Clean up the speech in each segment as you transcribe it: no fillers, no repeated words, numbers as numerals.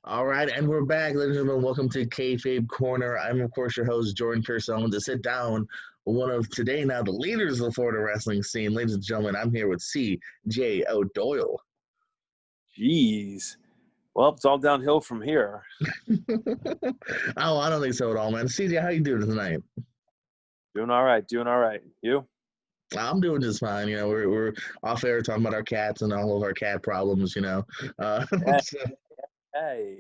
All right, and we're back, ladies and gentlemen. Welcome to Kayfabe Corner. I'm, of course, your host, Jordan Curson, to sit down with one of today now the leaders of the Florida wrestling scene. Ladies and gentlemen, I'm here with C.J.O. Doyle. Jeez. Well, it's all downhill from here. Oh, I don't think so at all, man. CJ, how you doing tonight? Doing all right. Doing all right. You? I'm doing just fine. We're off air talking about our cats and all of our cat problems. Hey, So, hey.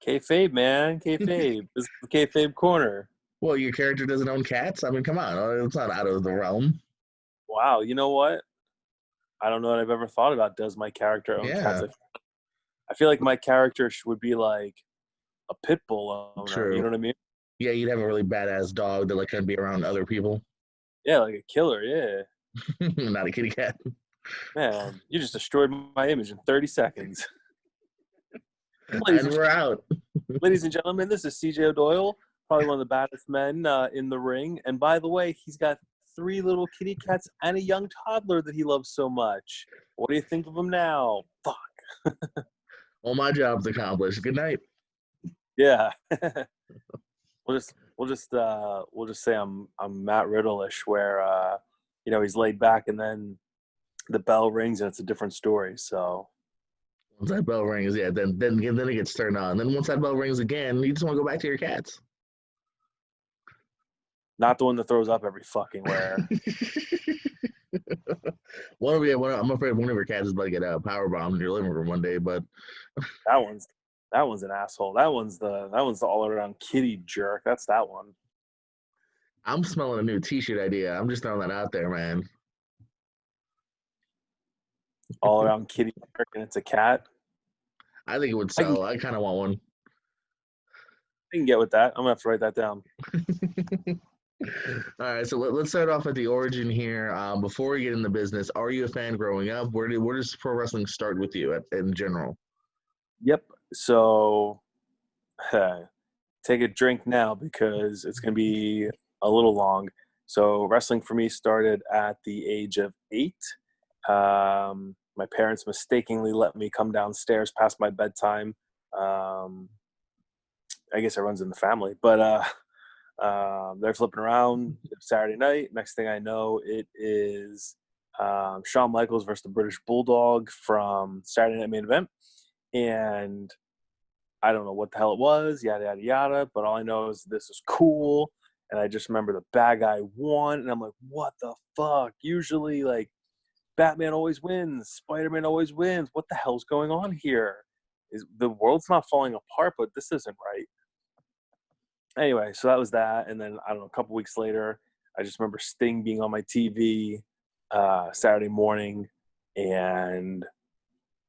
Kayfabe, man. Kayfabe. This is the Kayfabe corner. well, your character doesn't own cats. I mean, come on, it's not out of the realm. Wow. You know what? I don't know that I've ever thought about does my character own cats. Yeah, I feel like my character would be like a pit bull owner. You true. know what I mean? Yeah, you'd have a really badass dog that can be around other people. Yeah, like a killer. Yeah. Not a kitty cat. Man, you just destroyed my image in 30 seconds. And we're out. Ladies and gentlemen, this is CJ Doyle, probably one of the baddest men in the ring. And by the way, he's got 3 little kitty cats and a young toddler that he loves so much. What do you think of him now? Fuck. Well, my job's accomplished. Good night. Yeah. We'll just say I'm Matt Riddle-ish, where he's laid back and then the bell rings and it's a different story. So Once that bell rings, yeah, then it gets turned on. Then once that bell rings again, you just want to go back to your cats. not the one that throws up every fucking where. I'm afraid one of your cats is about to get power bombed in your living room one day. But That one's an asshole. That one's the all around kitty jerk. That's that one. I'm smelling a new T-shirt idea. I'm just throwing that out there, man. All around kitty jerk, and it's a cat. I think it would I can sell. I kind of want one. I can get with that. I'm gonna have to write that down. All right, so let's start off at the origin here. Before we get in the business, are you a fan growing up? Where does pro wrestling start with you in general? Yep. So take a drink now because it's gonna be a little long. So wrestling for me started at the age of 8. My parents mistakenly let me come downstairs past my bedtime. I guess it runs in the family, but they're flipping around Saturday night. Next thing I know, it is Shawn Michaels versus the British Bulldog from Saturday Night Main Event. And I don't know what the hell it was, yada, yada, yada. But all I know is this is cool. And I just remember the bad guy won. And I'm like, what the fuck? Usually, like, Batman always wins. Spider-Man always wins. What the hell's going on here? The world's not falling apart, but this isn't right. Anyway, so that was that. And then, I don't know, a couple weeks later, I just remember Sting being on my TV Saturday morning. And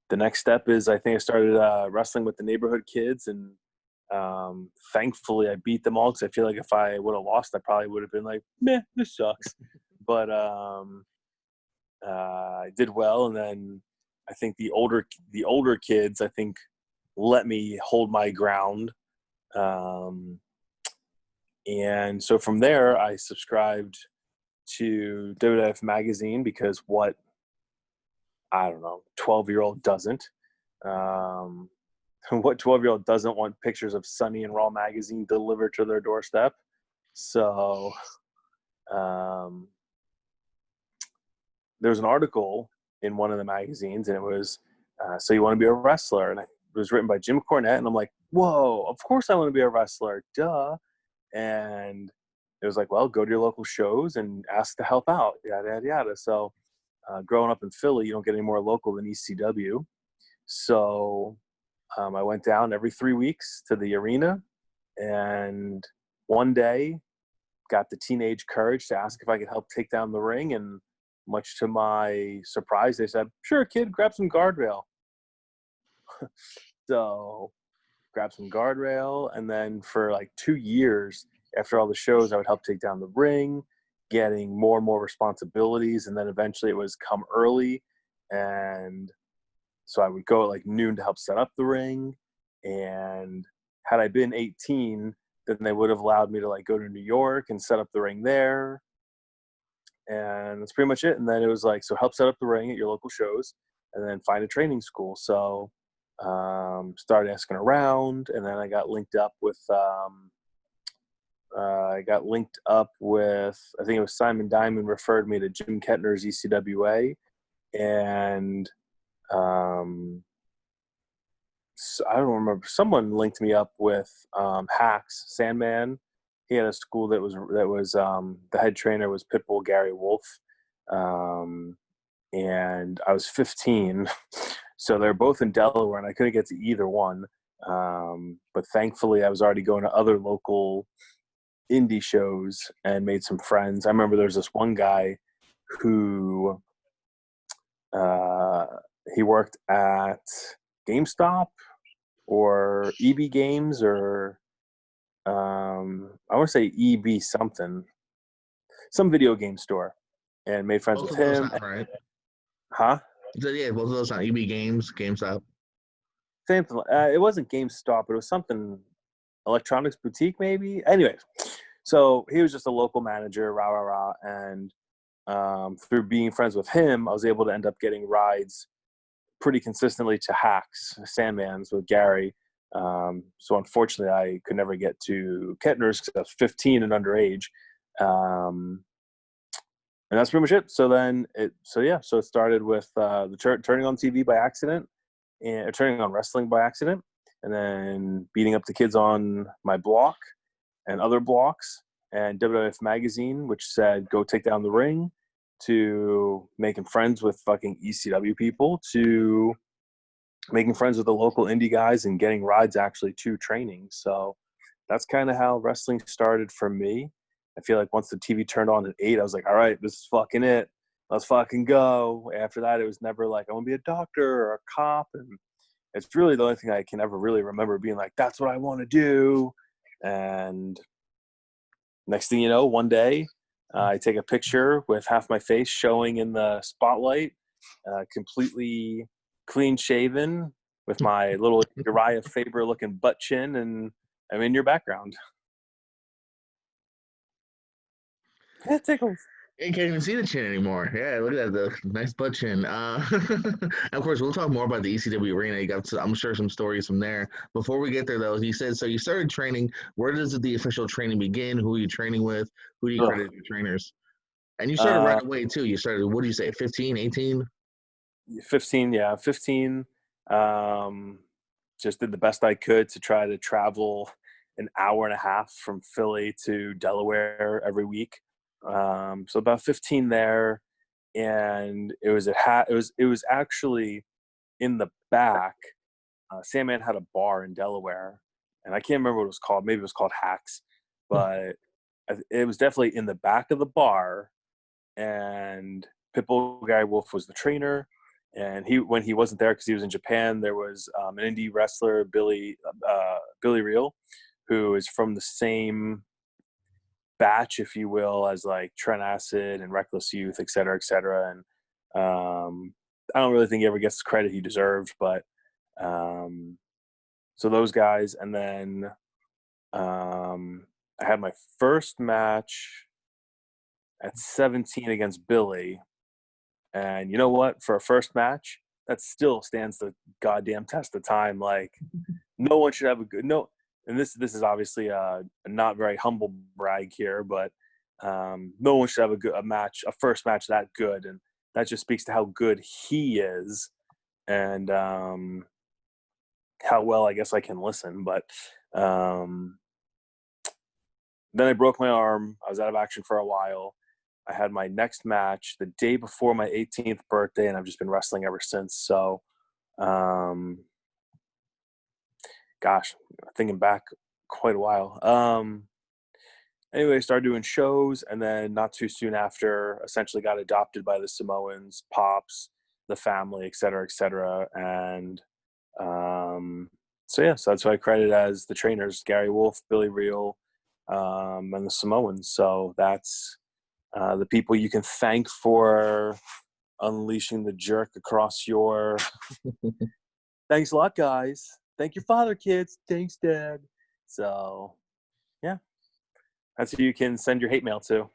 the next step is I think I started wrestling with the neighborhood kids. And thankfully, I beat them all because I feel like if I would have lost, I probably would have been like, meh, this sucks. But I did well. And then I think the older kids, I think, let me hold my ground. And so from there, I subscribed to WWF Magazine because I don't know, 12-year-old doesn't. What 12-year-old doesn't want pictures of Sunny and Raw Magazine delivered to their doorstep? So there was an article in one of the magazines, and it was, so you want to be a wrestler? And it was written by Jim Cornette, and I'm like, whoa, of course I want to be a wrestler, duh. And it was like, well, go to your local shows and ask to help out, yada, yada, yada. So growing up in Philly, you don't get any more local than ECW. So I went down every 3 weeks to the arena, and one day got the teenage courage to ask if I could help take down the ring. And much to my surprise, they said, sure, kid, grab some guardrail. So grab some guardrail, and then for like 2 years after all the shows, I would help take down the ring, getting more and more responsibilities, and then eventually it was come early, and so I would go at like noon to help set up the ring. And had I been 18, then they would have allowed me to like go to New York and set up the ring there, and that's pretty much it. And then it was like, so help set up the ring at your local shows, and then find a training school. So Started asking around, and then I got linked up with I think it was Simon Diamond referred me to Jim Kettner's ECWA, and so I don't remember. Someone linked me up with Hacks Sandman. He had a school that was the head trainer was Pitbull Gary Wolf, and I was 15, so they're both in Delaware, and I couldn't get to either one. But thankfully, I was already going to other local indie shows and made some friends. I remember there was this one guy who he worked at GameStop or EB Games or I want to say EB something, some video game store, and made friends Both with of those him. sound right. Huh? So, yeah, both of those sound EB Games, GameStop. Same thing. It wasn't GameStop, but it was something electronics boutique maybe. Anyways, so he was just a local manager, rah rah rah, and through being friends with him, I was able to end up getting rides pretty consistently to Hacks, Sandman's with Gary. So unfortunately, I could never get to Kettner's because I was 15 and underage. And that's pretty much it. So then it started with turning on TV by accident, and turning on wrestling by accident, and then beating up the kids on my block and other blocks, and WWF Magazine, which said go take down the ring, to making friends with fucking ECW people, to making friends with the local indie guys and getting rides actually to training. So that's kind of how wrestling started for me. I feel like once the TV turned on at 8, I was like, all right, this is fucking it. Let's fucking go. After that, it was never like, I want to be a doctor or a cop. And it's really the only thing I can ever really remember being like, that's what I want to do. And next thing you know, one day, I take a picture with half my face showing in the spotlight, completely clean shaven with my little Uriah Faber looking butt chin, and I'm in your background. It tickles. You can't even see the chin anymore. Yeah, look at that, the nice butt chin. Of course, we'll talk more about the ECW arena. You got, I'm sure, some stories from there. Before we get there, though, you said so. You started training. Where does the official training begin? Who are you training with? Who do you Ugh. credit your trainers? And you started Uh, right away too. You started. What do you say? 15, 18? 15, yeah, 15. Um, just did the best I could to try to travel an hour and a half from Philly to Delaware every week. So about 15 there, and it was actually in the back. Sandman had a bar in Delaware, and I can't remember what it was called. Maybe it was called Hacks, but it was definitely in the back of the bar. And Pitbull Guy Wolf was the trainer, and when he wasn't there because he was in Japan, there was an indie wrestler, Billy Real, who is from the same batch, if you will, as like Trent Acid and Reckless Youth, et cetera, et cetera. And I don't really think he ever gets the credit he deserved, but so those guys. And then I had my first match at 17 against Billy. And you know what? For a first match, that still stands the goddamn test of time. Like, no one should have a good no. And this is obviously a not very humble brag here, but no one should have a first match that good, and that just speaks to how good he is, and how well I guess I can listen. But then I broke my arm. I was out of action for a while. I had my next match the day before my 18th birthday, and I've just been wrestling ever since. So, gosh, thinking back quite a while. Anyway, I started doing shows, and then not too soon after, essentially got adopted by the Samoans, Pops, the family, et cetera, et cetera. And so that's who I credit as the trainers: Gary Wolf, Billy Real, and the Samoans. So that's the people you can thank for unleashing the jerk across your. Thanks a lot, guys. Thank your father, kids. Thanks, Dad. So, yeah, that's who you can send your hate mail to.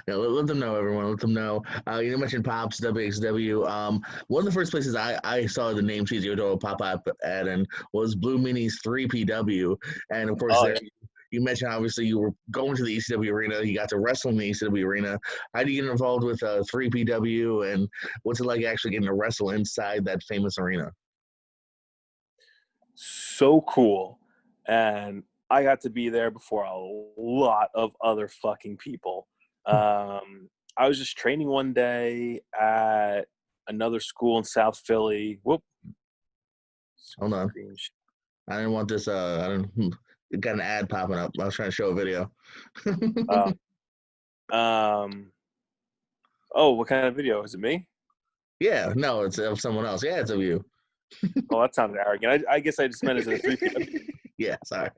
Yeah, let them know, everyone. Let them know. You mentioned Pops WXW. One of the first places I saw the name Cheesy Doyle pop up at and was Blue Meanie's 3PW, and of course Oh there yeah. you mentioned obviously you were going to the ECW arena. You got to wrestle in the ECW arena. How do you get involved with 3PW, and what's it like actually getting to wrestle inside that famous arena? So cool. And I got to be there before a lot of other fucking people. I was just training one day at another school in South Philly. Whoop. Hold on, Screen sh- I didn't want this. I don't. It got an ad popping up. I was trying to show a video. Uh, um, oh, what kind of video? Is it me? Yeah, no, it's of someone else. Yeah, it's of you. Oh, that sounded arrogant. I guess I just meant, is it a 3PW? Yeah, sorry.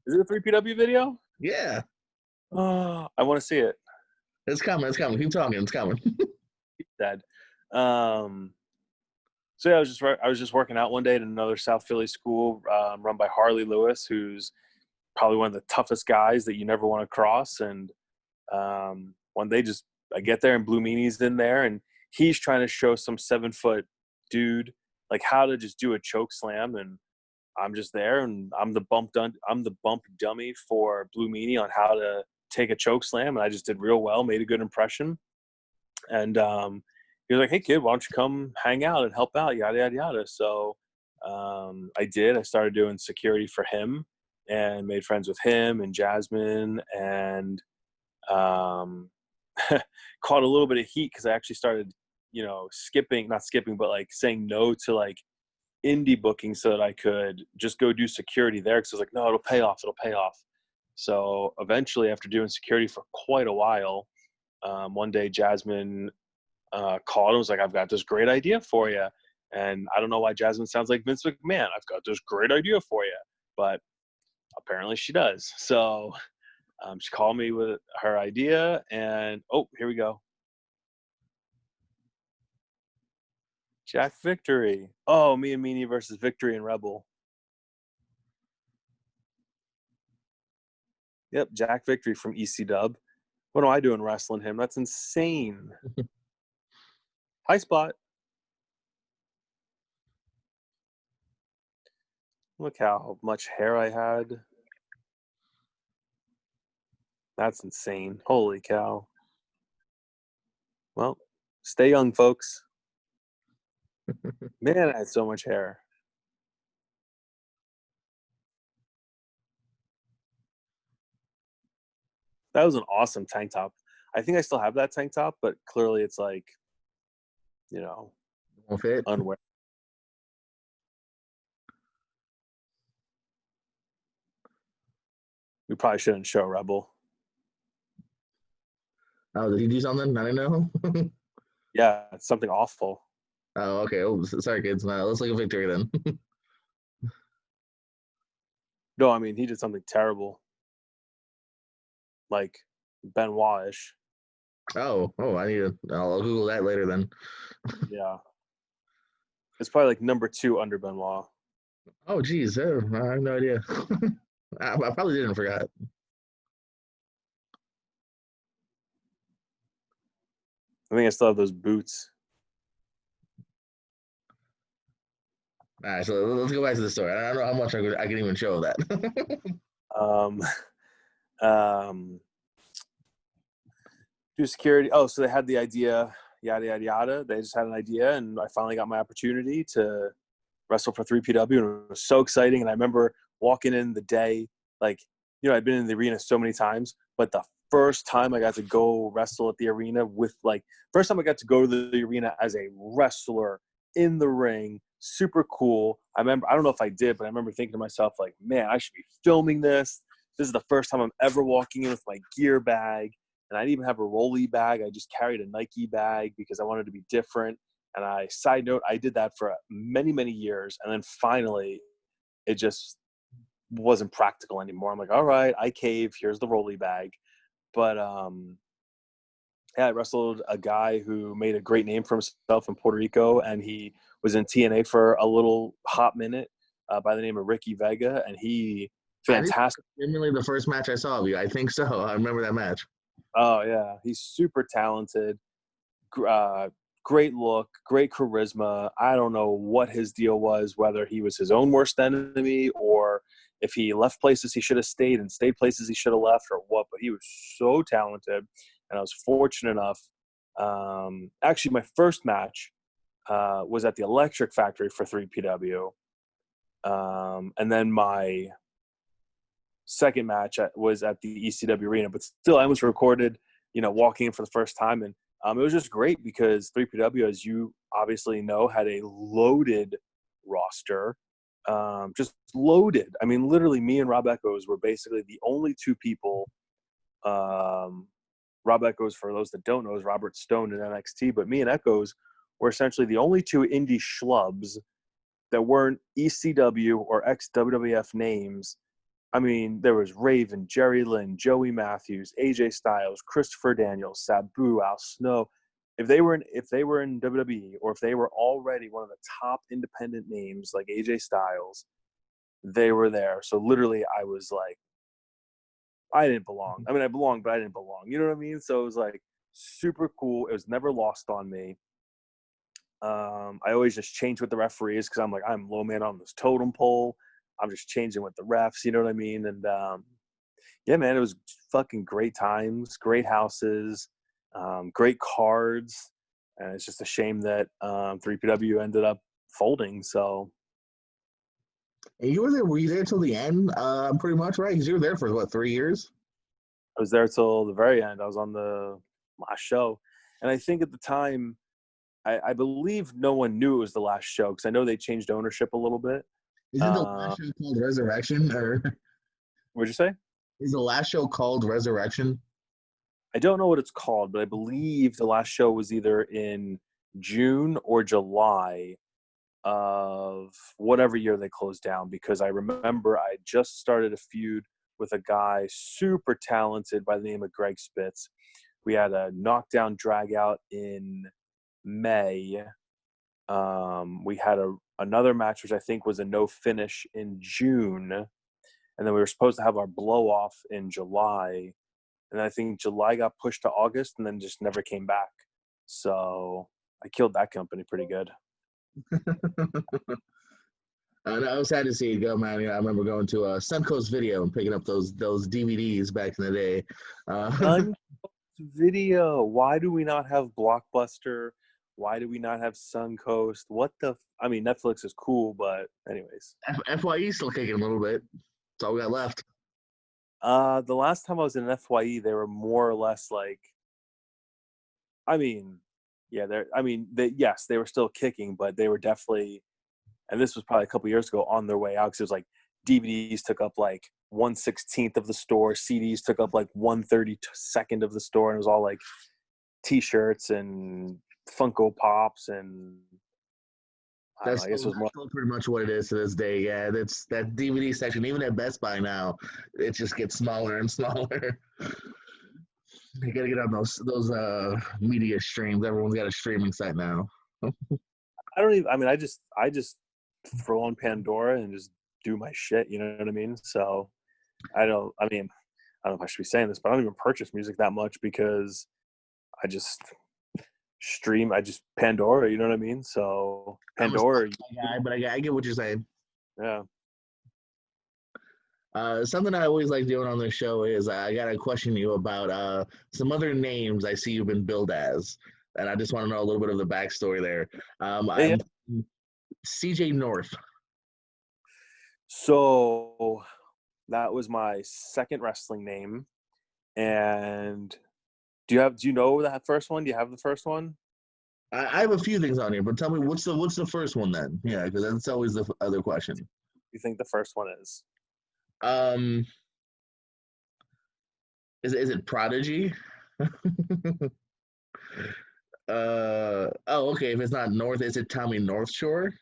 Is it a 3PW video? Yeah, Oh, I want to see it. it's coming. It's coming. Keep talking. It's coming. Dead. Um, so yeah, I was just working out one day at another South Philly school run by Harley Lewis, who's probably one of the toughest guys that you never want to cross. And one day, just I get there and Blue Meanie's in there, and he's trying to show some 7-foot dude like how to just do a choke slam, and I'm just there, and I'm the bump dummy for Blue Meanie on how to take a choke slam, and I just did real well, made a good impression, and he was like, "Hey kid, why don't you come hang out and help out?" Yada yada yada. So I did. I started doing security for him, and made friends with him and Jasmine, and um, caught a little bit of heat because I actually started, not skipping, but like saying no to like indie booking so that I could just go do security there. Because I was like, no, it'll pay off. It'll pay off. So eventually, after doing security for quite a while, one day Jasmine called and was like, I've got this great idea for you. And I don't know why Jasmine sounds like Vince McMahon. I've got this great idea for you. But apparently she does. So she called me with her idea. And oh, here we go. Jack Victory. Oh, me and Meanie versus Victory and Rebel. Yep, Jack Victory from EC Dub. What am I doing wrestling him? That's insane. High spot. Look how much hair I had. That's insane. Holy cow. Well, stay young, folks. Man, I had so much hair. That was an awesome tank top. I think I still have that tank top, but clearly it's like, you know, Won't fit. unwear. We probably shouldn't show Rebel. Oh, did he do something? I didn't know. Yeah, it's something awful. Oh, okay. Oh, sorry, kids. Let's look at victory then. No, I mean, he did something terrible. Like Benoit-ish. I need to. I'll Google that later then. Yeah. It's probably like number 2 under Benoit. Oh, geez. Oh, I have no idea. I probably didn't forgot. I think I still have those boots. All right, so let's go back to the story. I don't know how much I can even show of that. Um, um, do security. Oh, so they had the idea, yada, yada, yada. They just had an idea, and I finally got my opportunity to wrestle for 3PW, and it was so exciting. And I remember walking in the day, like, I'd been in the arena so many times, but the first time I got to go wrestle at the arena first time I got to go to the arena as a wrestler in the ring, super cool. I don't know if I did, but I remember thinking to myself, like, man, I should be filming this. This is the first time I'm ever walking in with my gear bag. And I didn't even have a rolly bag. I just carried a Nike bag because I wanted to be different. And side note, I did that for many, many years. And then finally, it just wasn't practical anymore. I'm like, all right, I cave. Here's the rolly bag. But yeah, I wrestled a guy who made a great name for himself in Puerto Rico. And he was in TNA for a little hot minute by the name of Ricky Vega. And he I think Fantastic. genuinely the first match I saw of you. I think so. I remember that match. Oh yeah, he's super talented. Uh, great look, great charisma. I don't know what his deal was, whether he was his own worst enemy or if he left places he should have stayed and stayed places he should have left or what. But he was so talented, and I was fortunate enough. Actually, my first match was at the Electric Factory for 3PW, and then my second match was at the ECW arena, but still I was recorded, walking in for the first time. And it was just great because 3PW, as you obviously know, had a loaded roster, just loaded. I mean, literally me and Rob Echoes were basically the only two people. Rob Echoes, for those that don't know, is Robert Stone in NXT, but me and Echoes were essentially the only two indie schlubs that weren't ECW or ex-WWF names. I mean, there was Raven, Jerry Lynn, Joey Matthews, AJ Styles, Christopher Daniels, Sabu, Al Snow. If they were in WWE, or if they were already one of the top independent names like AJ Styles, they were there. So literally, I was like, I didn't belong. I mean, I belonged, but I didn't belong. You know what I mean? So it was like super cool. It was never lost on me. I always just change with the referees because I'm like, I'm low man on this totem pole. I'm just changing with the refs, you know what I mean? And yeah, man, it was fucking great times, great houses, great cards. And it's just a shame that 3PW ended up folding. So And you were there. Were you there till the end? Pretty much, right? Because you were there for what, 3 years? I was there till the very end. I was on the last show. And I think at the time, I believe no one knew it was the last show because I know they changed ownership a little bit. Isn't the last show called Resurrection? Or What'd you say? is the last show called Resurrection? I don't know what it's called, but I believe the last show was either in June or July of whatever year they closed down, because I remember I just started a feud with a guy super talented by the name of Greg Spitz. We had a knockdown drag out in May. We had another match, which I think was a no finish in June. And then we were supposed to have our blow off in July. And I think July got pushed to August and then just never came back. So I killed that company pretty good. And I was sad to see it go, man. I remember going to Suncoast Video and picking up those DVDs back in the day. Suncoast Video. Why do we not have Blockbuster? Why do we not have Suncoast? I mean, Netflix is cool, but anyways. FYE still kicking a little bit. That's all we got left. The last time I was in an FYE, they were more or less like, I mean, yeah, yes, they were still kicking, but they were definitely, and this was probably a couple years ago, on their way out, because it was like DVDs took up like 1/16 of the store, CDs took up like 1/32 of the store, and it was all like T-shirts and Funko Pops, and I don't know, I guess it was more. Still pretty much what it is to this day. Yeah, that's that DVD section. Even at Best Buy now, it just gets smaller and smaller. You gotta get on those media streams. Everyone's got a streaming site now. I don't even. I mean, I just throw on Pandora and just do my shit. You know what I mean? So I don't. I mean, I don't know if I should be saying this, but I don't even purchase music that much because I just stream. I just Pandora. You know what I mean? So Pandora. Guy, but I get what you're saying. Yeah. Something I always like doing on this show is I got to question you about some other names I see you've been billed as. And I just want to know a little bit of the backstory there. Yeah. I'm CJ North. So that was my second wrestling name. And do you know that first one? Do you have the first one? I have a few things on here, but tell me what's the first one then? Yeah, because that's always the other question. You think the first one is? Um, is it Prodigy? Oh, okay. If it's not North, is it Tommy North Shore?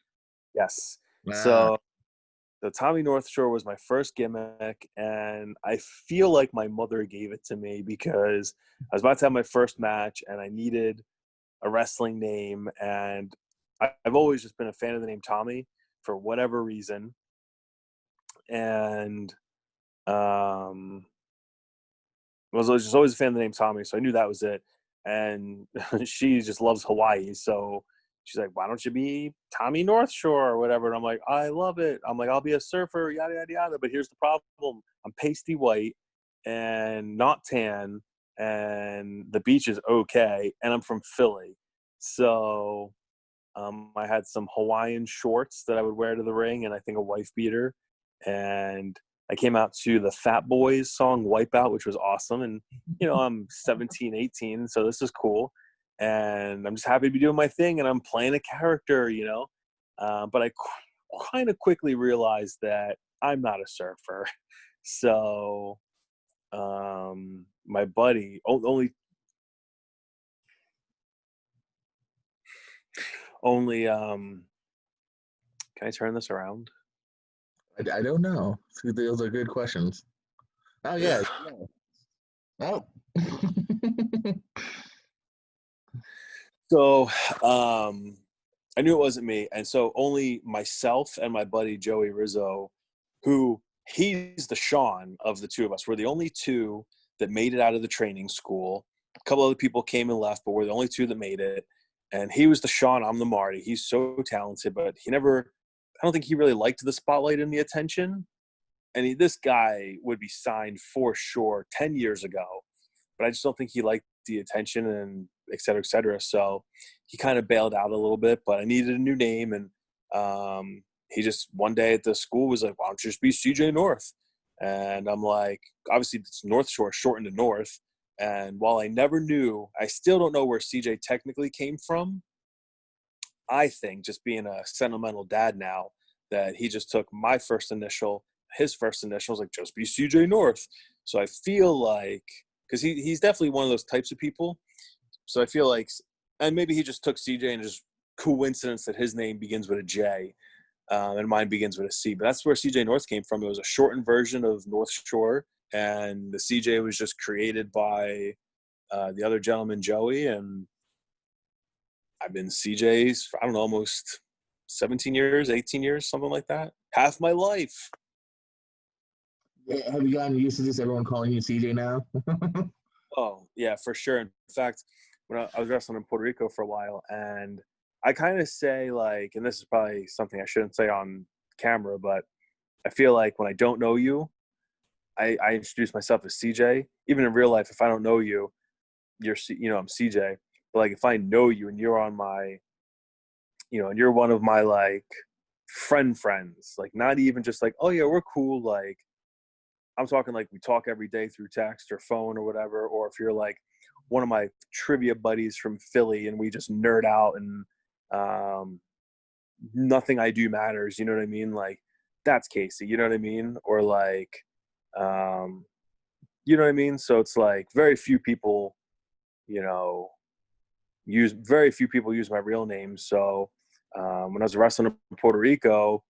Yes. Ah, So Tommy North Shore was my first gimmick, and I feel like my mother gave it to me because I was about to have my first match, and I needed a wrestling name, and I've always just been a fan of the name Tommy for whatever reason. And Um, was just always a fan of the name Tommy, so I knew that was it. And she just loves Hawaii, so she's like, "Why don't you be Tommy North Shore or whatever?" And I'm like, "I love it." I'm like, "I'll be a surfer, yada yada yada." But here's the problem: I'm pasty white and not tan, and the beach is okay, and I'm from Philly, so I had some Hawaiian shorts that I would wear to the ring, and I think a wife beater. And I came out to the Fat Boys song "Wipeout," which was awesome. And I'm 17, 18, so this is cool. And I'm just happy to be doing my thing, and I'm playing a character, But I kind of quickly realized that I'm not a surfer. So my buddy, only can I turn this around? I don't know. Those are good questions. Oh yeah. Oh. So I knew it wasn't me. And so only myself and my buddy Joey Rizzo, who he's the Sean of the two of us. We're the only two that made it out of the training school. A couple other people came and left, but we're the only two that made it. And he was the Sean, I'm the Marty. He's so talented, but I don't think he really liked the spotlight and the attention. And this guy would be signed for sure 10 years ago, but I just don't think he liked the attention and et cetera, et cetera. So he kind of bailed out a little bit, but I needed a new name. And he just one day at the school was like, "Why don't you just be CJ North?" And I'm like, obviously it's North Shore shortened to North. And while I still don't know where CJ technically came from. I think, just being a sentimental dad now, that he just took my first initial, his first initial was like, just be CJ North. So I feel like, because he's definitely one of those types of people. So I feel like, and maybe he just took CJ and just coincidence that his name begins with a J, and mine begins with a C. But that's where CJ North came from. It was a shortened version of North Shore, and the CJ was just created by the other gentleman, Joey, and I've been CJ's for, I don't know, almost 17 years, 18 years, something like that. Half my life. Have you gotten used to this? Everyone calling you CJ now? Oh, yeah, for sure. In fact, when I was wrestling in Puerto Rico for a while, and I kind of say, like, and this is probably something I shouldn't say on camera, but I feel like when I don't know you, I introduce myself as CJ. Even in real life, if I don't know you, I'm CJ. But like if I know you and you're on my and you're one of my like friends, like not even just like, oh yeah, we're cool. Like I'm talking like we talk every day through text or phone or whatever. Or if you're like one of my trivia buddies from Philly and we just nerd out and um, nothing I do matters. You know what I mean? Like that's Casey. You know what I mean? Or like, um, you know what I mean? So it's like you know, very few people use my real name. So when I was wrestling in Puerto Rico,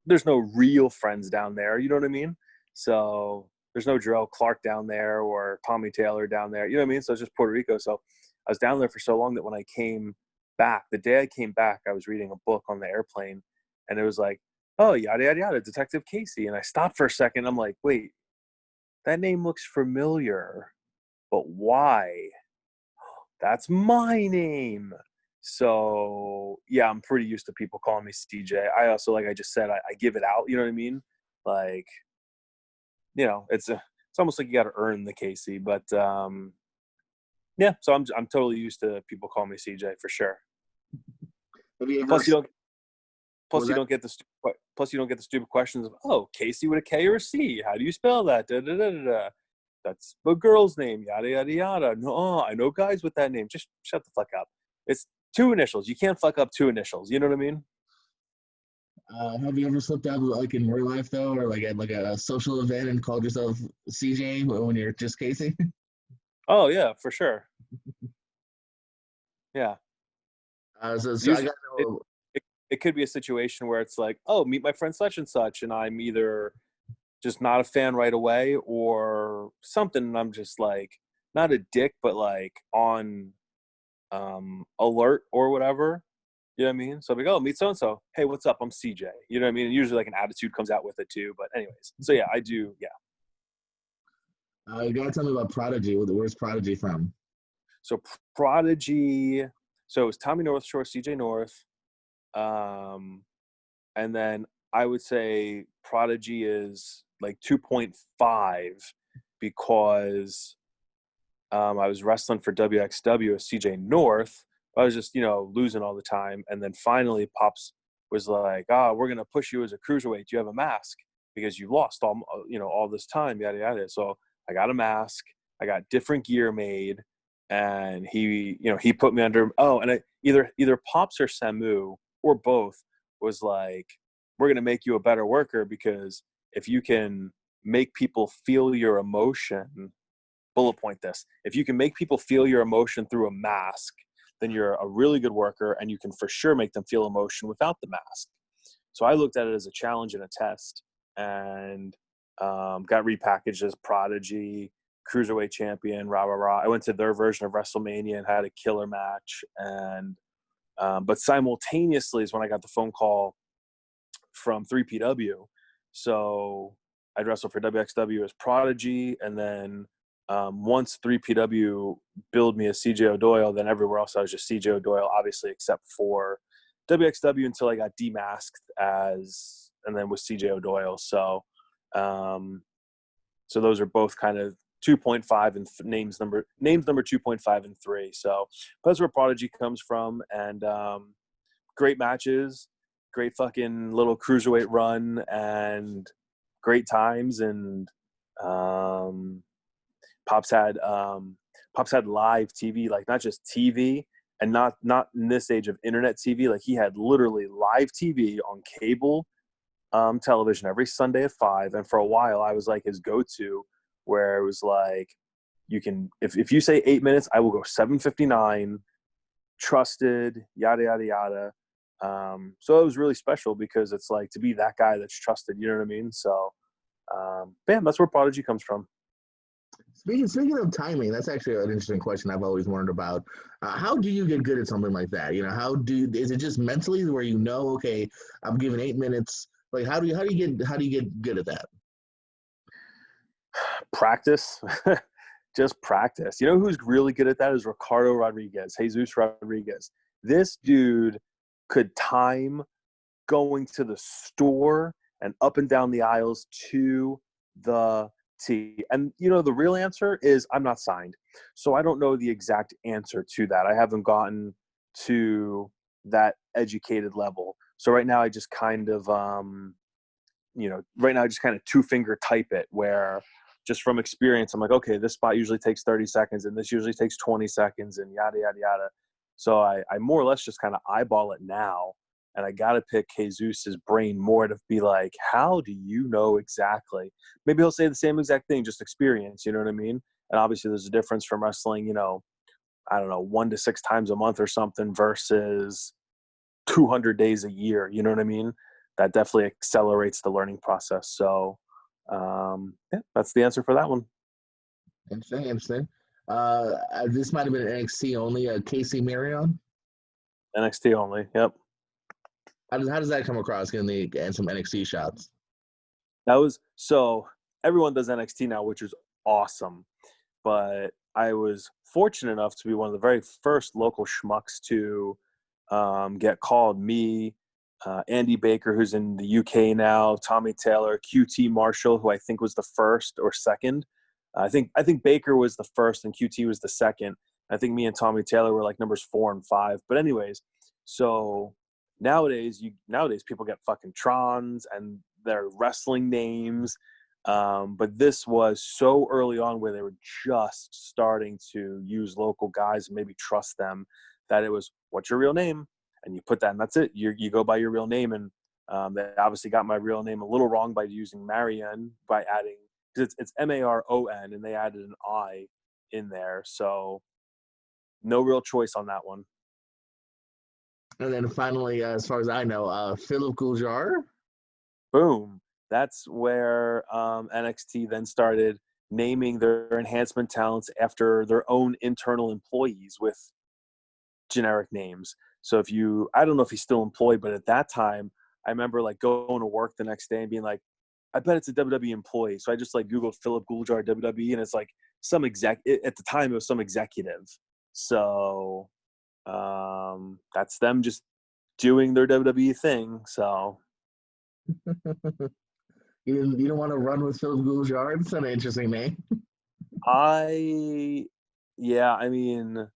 there's no real friends down there. You know what I mean? So there's no Jarrell Clark down there or Tommy Taylor down there. You know what I mean? So it's just Puerto Rico. So I was down there for so long that when I came back, the day I came back, I was reading a book on the airplane, and it was like, oh, yada, yada, yada, Detective Casey. And I stopped for a second. I'm like, wait, that name looks familiar, but why? That's my name. So yeah, I'm pretty used to people calling me CJ. I also, like I just said, I give it out. You know what I mean? Like, it's almost like you got to earn the Casey. But yeah, so I'm totally used to people calling me CJ for sure. Have you ever? Plus, you don't Was plus you that? don't get the plus you don't get the stupid questions of, oh, Casey with a K or a C. How do you spell that? Da, da, da, da, da. That's a girl's name. Yada yada yada. No, I know guys with that name. Just shut the fuck up. It's two initials. You can't fuck up two initials. You know what I mean? Have you ever slipped out like in real life though, or like at like a social event and called yourself CJ when you're just Casey? Oh yeah, for sure. Yeah. So I Usually got it, to it could be a situation where it's like, oh, meet my friend such and such, and I'm either just not a fan right away or something, and I'm just like not a dick, but like on alert or whatever. You know what I mean? So we go, meet so-and-so. Hey, what's up? I'm CJ. You know what I mean? And usually like an attitude comes out with it too. But anyways, so yeah, I do. Yeah. You gotta tell me about Prodigy. Where's Prodigy from? So Prodigy. So it was Tommy North Shore, CJ North. Um, and then I would say Prodigy is like 2.5 because I was wrestling for WXW as CJ North. I was just, losing all the time. And then finally Pops was like, we're going to push you as a cruiserweight. Do you have a mask? Because you lost all this time, yada, yada. So I got a mask. I got different gear made. And he put me under, either Pops or Samu or both was like, we're going to make you a better worker because if you can make people feel your emotion, bullet point this, if you can make people feel your emotion through a mask, then you're a really good worker and you can for sure make them feel emotion without the mask. So I looked at it as a challenge and a test, and got repackaged as Prodigy, Cruiserweight Champion, rah, rah, rah. I went to their version of WrestleMania and had a killer match. And but simultaneously is when I got the phone call from 3PW. So I'd wrestle for WXW as Prodigy, and then once 3PW billed me as CJ Doyle, then everywhere else I was just CJ Doyle, obviously, except for WXW until I got demasked and then with CJ Doyle. So, so those are both kind of 2.5 and names number 2.5 and 3. So that's where Prodigy comes from, and great matches, great fucking little cruiserweight run, and great times. And Pops had live TV, like not just TV, and not in this age of internet TV. Like he had literally live TV on cable television every Sunday at 5. And for a while, I was like his go-to, where it was like, you can if you say 8 minutes, I will go 7:59, trusted, yada yada yada. So it was really special because it's like to be that guy that's trusted. You know what I mean? So, bam, that's where Prodigy comes from. Speaking of timing, that's actually an interesting question I've always wondered about. How do you get good at something like that? Is it just mentally where okay, I'm given 8 minutes? Like, how do you get good at that? Practice. Just practice. You know who's really good at that is Ricardo Rodriguez, Jesus Rodriguez. This dude could time going to the store and up and down the aisles to the T. And, the real answer is I'm not signed. So I don't know the exact answer to that. I haven't gotten to that educated level. So right now I just kind of, two-finger type it, where just from experience, I'm like, okay, this spot usually takes 30 seconds and this usually takes 20 seconds and yada, yada, yada. So I more or less just kind of eyeball it now. And I got to pick Jesus's brain more to be like, how do you know exactly? Maybe he'll say the same exact thing, just experience, you know what I mean? And obviously there's a difference from wrestling, I don't know, 1 to 6 times a month or something versus 200 days a year, you know what I mean? That definitely accelerates the learning process. So, yeah, that's the answer for that one. Interesting. This might have been NXT only. Casey Marion. NXT only. Yep. How does that come across? And some NXT shots. That was so. Everyone does NXT now, which is awesome. But I was fortunate enough to be one of the very first local schmucks to get called. Me, Andy Baker, who's in the UK now, Tommy Taylor, QT Marshall, who I think was the first or second. I think Baker was the first and QT was the second. I think me and Tommy Taylor were like numbers 4 and 5. But anyways, so nowadays people get fucking Trons and their wrestling names. But this was so early on where they were just starting to use local guys and maybe trust them, that it was, what's your real name? And you put that, and that's it. You go by your real name. And they obviously got my real name a little wrong by using Marion, by adding, because it's Maron, and they added an I in there. So no real choice on that one. And then finally, as far as I know, Philip Guljar. Boom. That's where NXT then started naming their enhancement talents after their own internal employees with generic names. So I don't know if he's still employed, but at that time, I remember like going to work the next day and being like, I bet it's a WWE employee. So I just like Googled Philip Gouljar WWE, and it's like some at the time it was some executive. So that's them just doing their WWE thing. So you don't want to run with Philip Goulart? It's an interesting name. I mean,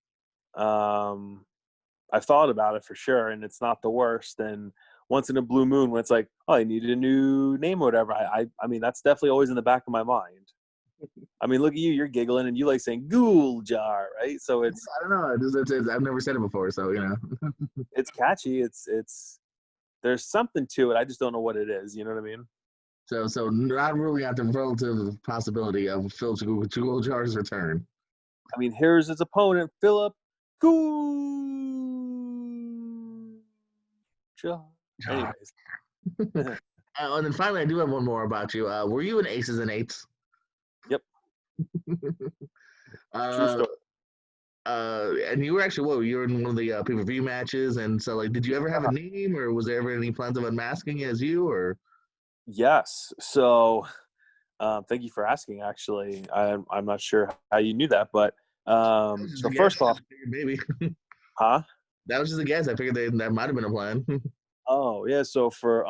I've thought about it for sure, and it's not the worst. And once in a blue moon, when it's like, oh, I needed a new name or whatever, I mean, that's definitely always in the back of my mind. I mean, look at you, you're giggling, and you like saying Ghoul Jar, right? So it's I don't know. I've never said it before, so it's catchy. It's there's something to it. I just don't know what it is. You know what I mean? So not ruling out the relative possibility of Philip Gouljar's return. I mean, here's his opponent, Philip Ghoul Jar. Anyways. And then finally, I do have one more about you. Were you in Aces and Eights? Yep. True story. And you were actually you were in one of the pay-per-view matches, and so like, did you ever have a name, or was there ever any plans of unmasking as you, or? Yes. So, thank you for asking. Actually, I'm not sure how you knew that, but so first off, maybe. huh? That was just a guess. I figured that might have been a plan. Oh yeah. So first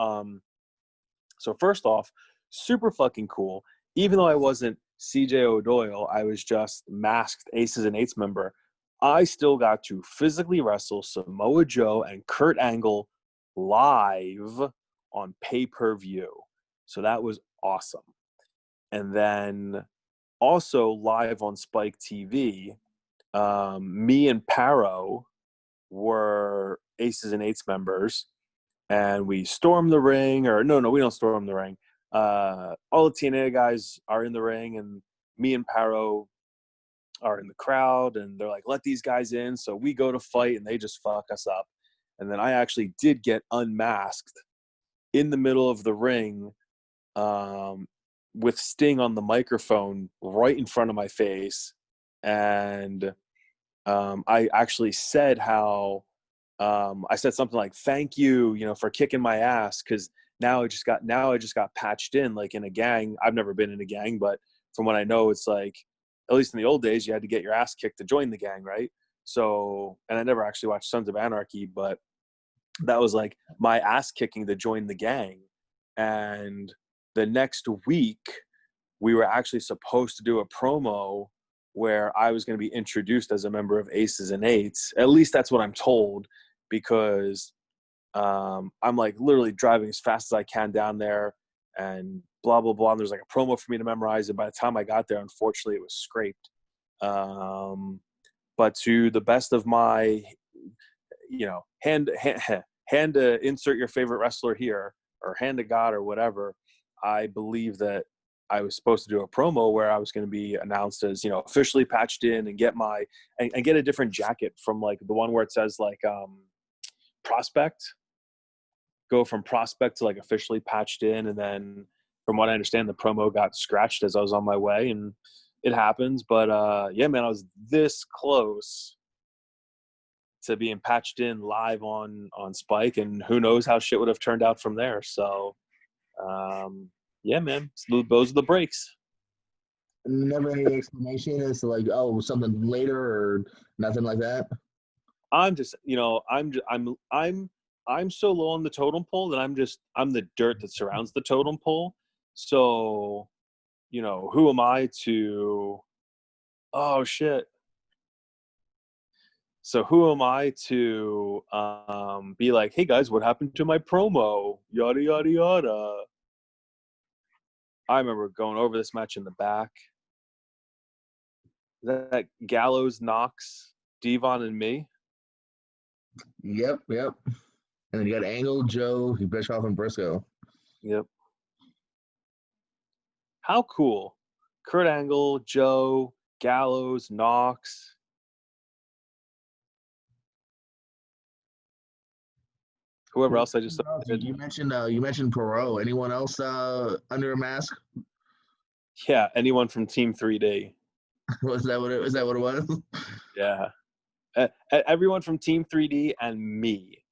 off, super fucking cool. Even though I wasn't CJ O'Doyle, I was just masked Aces and Eights member. I still got to physically wrestle Samoa Joe and Kurt Angle live on pay-per-view. So that was awesome. And then also live on Spike TV, me and Paro were Aces and Eights members, and we storm the ring. Or no, we don't storm the ring. All the TNA guys are in the ring, and me and Paro are in the crowd, and they're like, let these guys in. So we go to fight, and they just fuck us up. And then I actually did get unmasked in the middle of the ring, with Sting on the microphone right in front of my face. And I actually said how I said something like, thank you, for kicking my ass, because now I just got patched in like in a gang. I've never been in a gang, but from what I know, it's like, at least in the old days, you had to get your ass kicked to join the gang, right? So, and I never actually watched Sons of Anarchy, but that was like my ass kicking to join the gang. And the next week, we were actually supposed to do a promo where I was going to be introduced as a member of Aces and Eights. At least that's what I'm told, because I'm like literally driving as fast as I can down there and blah, blah, blah. And there's like a promo for me to memorize. And by the time I got there, unfortunately, it was scraped. But to the best of my, hand to insert your favorite wrestler here, or hand to God or whatever, I believe that I was supposed to do a promo where I was going to be announced as, officially patched in, and get and get a different jacket from like the one where it says like prospect, go from prospect to like officially patched in. And then from what I understand, the promo got scratched as I was on my way, and it happens. But yeah, man, I was this close to being patched in live on Spike, and who knows how shit would have turned out from there. So yeah, man, those are the breaks. Never any explanation as to like, oh, something later or nothing like that. I'm just, I'm so low on the totem pole that I'm the dirt that surrounds the totem pole. So, who am I to? Oh shit. So who am I to be like, hey guys, what happened to my promo? Yada yada yada. I remember going over this match in the back. That Gallows, Knox, Devon, and me. Yep. And then you got Angle, Joe, Bischoff, and Briscoe. Yep. How cool. Kurt Angle, Joe, Gallows, Knox. Whoever else I just said. You mentioned Perot. Anyone else under a mask? Yeah, anyone from Team 3D. Was that what it was? Yeah. Everyone from Team 3D and me.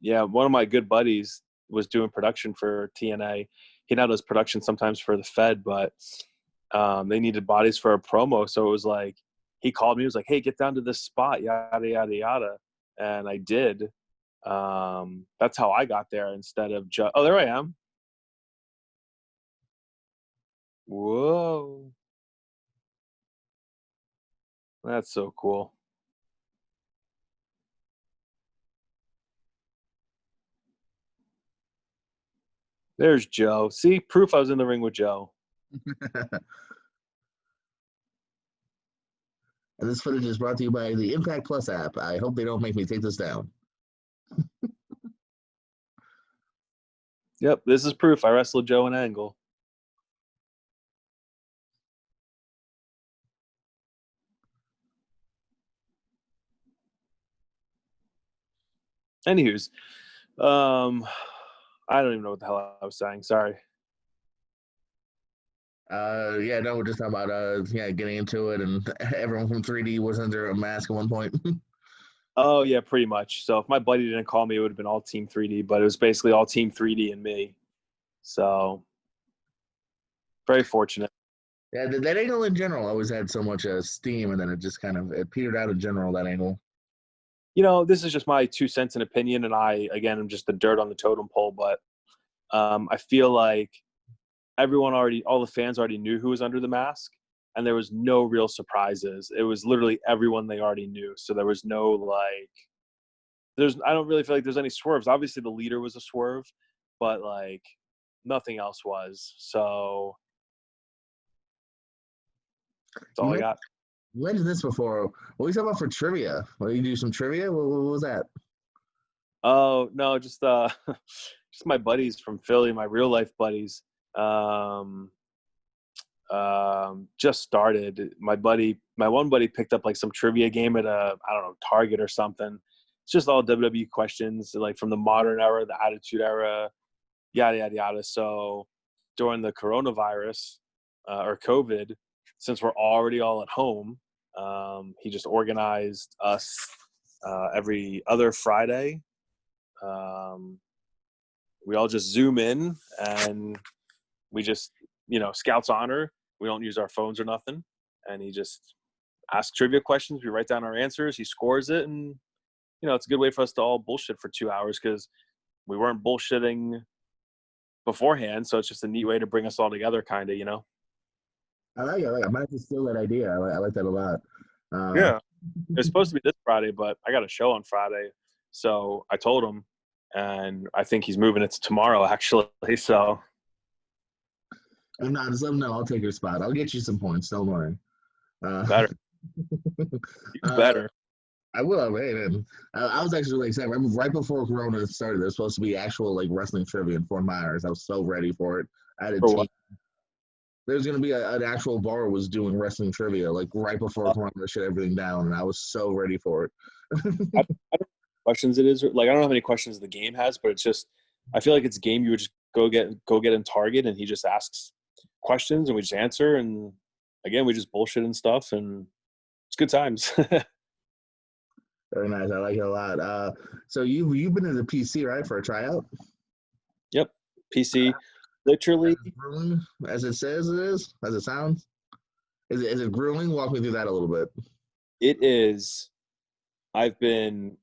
Yeah, one of my good buddies was doing production for TNA. He now does production sometimes for the Fed, but they needed bodies for a promo. So it was like, he called me. He was like, hey, get down to this spot, yada, yada, yada. And I did. That's how I got there instead of just, oh, there I am. Whoa. That's so cool. There's Joe. See, proof I was in the ring with Joe. And this footage is brought to you by the Impact Plus app. I hope they don't make me take this down. Yep, this is proof. I wrestled Joe in Angle. Anywho's, I don't even know what the hell I was saying. Sorry. Yeah, no, we're just talking about getting into it, and everyone from 3D was under a mask at one point. Oh yeah, pretty much. So if my buddy didn't call me, it would have been all Team 3D, but it was basically all Team 3D and me. So very fortunate. Yeah, that angle in general always had so much steam, and then it just kind of it petered out in general, that angle. You know, this is just my 2 cents in opinion, and I, again, I'm just the dirt on the totem pole, but I feel like all the fans already knew who was under the mask, and there was no real surprises. It was literally everyone they already knew. So there was no like, I don't really feel like there's any swerves. Obviously the leader was a swerve, but like nothing else was. So that's all I got. You mentioned this before. What were you talking about for trivia? Well, you do some trivia? What was that? Oh no, just just my buddies from Philly, my real life buddies. Um, just started. My one buddy picked up like some trivia game at I don't know, Target or something. It's just all WWE questions, like from the modern era, the Attitude Era, yada yada yada. So during the coronavirus or COVID, since we're already all at home, he just organized us every other Friday. We all just Zoom in and we just, Scout's honor. We don't use our phones or nothing. And he just asks trivia questions. We write down our answers. He scores it. And, it's a good way for us to all bullshit for 2 hours because we weren't bullshitting beforehand. So it's just a neat way to bring us all together, kind of, I like it. I might have to steal that idea. I like that a lot. Yeah. It's supposed to be this Friday, but I got a show on Friday. So I told him, and I think he's moving it to tomorrow, actually. So I'm not. Just let him know. I'll take your spot. I'll get you some points. Don't worry. better. You better. I will, man. I was actually really excited. I remember right before Corona started, there's supposed to be actual like wrestling trivia in Fort Myers. I was so ready for it. I had a For team. what? There's gonna be an actual bar was doing wrestling trivia like right before Corona shut everything down, and I was so ready for it. I don't know what questions it is. Like I don't know how many questions the game has, but it's just I feel like it's a game you would just go get in Target, and he just asks questions, and we just answer, and again we just bullshit and stuff, and it's good times. Very nice. I like it a lot. So you've been in the PC, right, for a tryout? Yep, PC. Literally, Grueling, as it says it is, as it sounds. Is it grueling? Walk me through that a little bit. it is. I've been,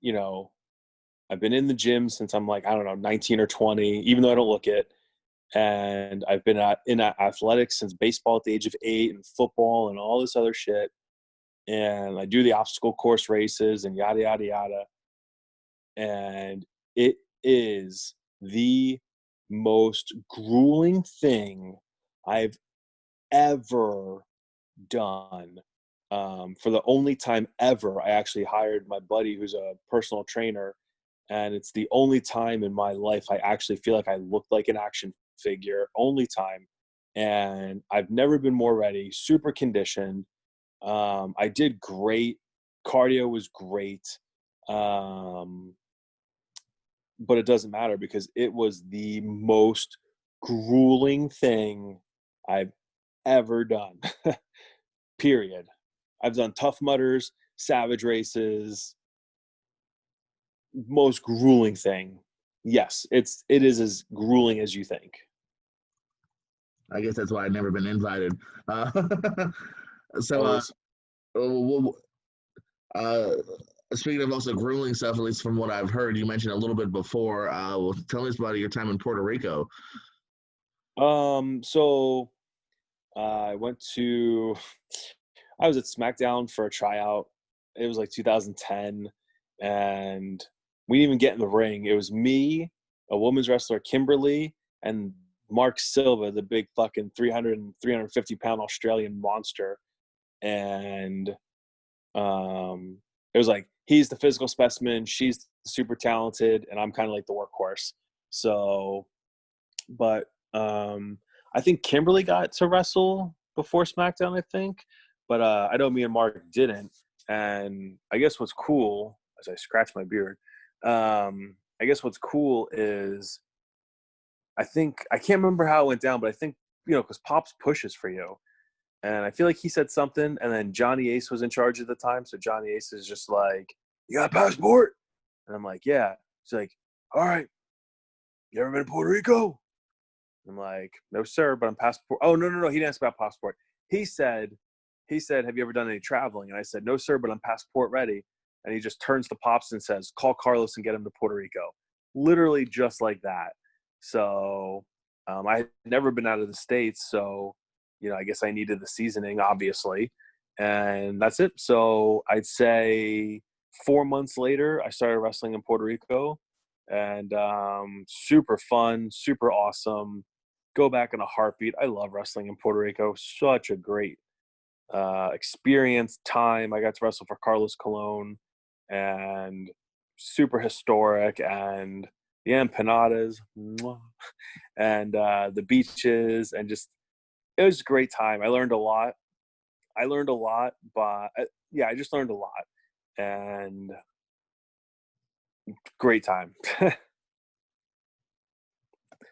I've been in the gym since I'm like, I don't know, 19 or 20, even though I don't look it. And I've been in athletics since baseball at the age of 8 and football and all this other shit. And I do the obstacle course races and yada, yada, yada. And it is the most grueling thing I've ever done. For the only time ever, I actually hired my buddy who's a personal trainer. And it's the only time in my life I actually feel like I looked like an action figure. Only time. And I've never been more ready, super conditioned. I did great. Cardio was great. But it doesn't matter because it was the most grueling thing I've ever done. Period. I've done Tough Mudders, Savage Races, most grueling thing. Yes, it is as grueling as you think. I guess that's why I've never been invited. So, Always. well, uh, speaking of also grueling stuff, at least from what I've heard, you mentioned a little bit before. Well, tell us about your time in Puerto Rico. So I went to I was at SmackDown for a tryout. It was like 2010, and we didn't even get in the ring. It was me, a women's wrestler, Kimberly, and Mark Silva, the big fucking 350 pound Australian monster. And it was like he's the physical specimen, she's super talented, and I'm kind of like the workhorse. So, but I think Kimberly got to wrestle before SmackDown, I think, but I know me and Mark didn't. And I guess what's cool, as I scratch my beard, I guess what's cool is I think I can't remember how it went down, but I think because Pops pushes for you, and I feel like he said something, and then Johnny Ace was in charge at the time, so Johnny Ace is just like, "You got a passport?" And I'm like, "Yeah." He's like, "All right, you ever been to Puerto Rico?" I'm like, "No, sir, but I'm passport." Oh, no. He didn't ask about passport. He said, "Have you ever done any traveling?" And I said, "No, sir, but I'm passport ready." And he just turns to Pops and says, "Call Carlos and get him to Puerto Rico." Literally just like that. So I had never been out of the States. So, I guess I needed the seasoning, obviously. And that's it. So I'd say 4 months later, I started wrestling in Puerto Rico. And super fun, super awesome. Go back in a heartbeat. I love wrestling in Puerto Rico. Such a great experience, time. I got to wrestle for Carlos Colon, and super historic, and the empanadas, and the beaches, and just it was a great time. I learned a lot. But yeah, I just learned a lot, and great time.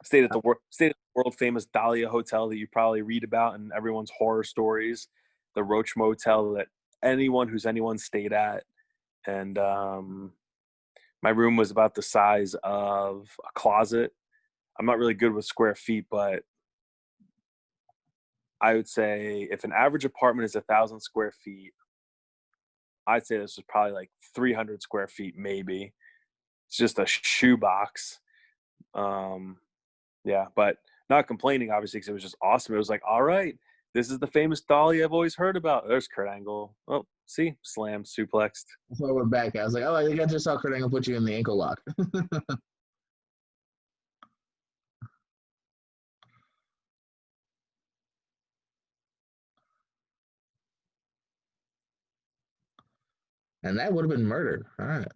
Stayed at the world famous Dahlia Hotel that you probably read about in everyone's horror stories, the Roach Motel that anyone stayed at, and my room was about the size of a closet. I'm not really good with square feet, but I would say if an average apartment is 1,000 square feet, I'd say this was probably like 300 square feet, maybe. It's just a shoebox. Um, Yeah, but not complaining, obviously, because it was just awesome. It was like, all right, this is the famous dolly I've always heard about. There's Kurt Angle. Oh, see, slam, suplexed. That's why I went back. I was like, oh, I think I just saw Kurt Angle put you in the ankle lock. And that would have been murder. All right.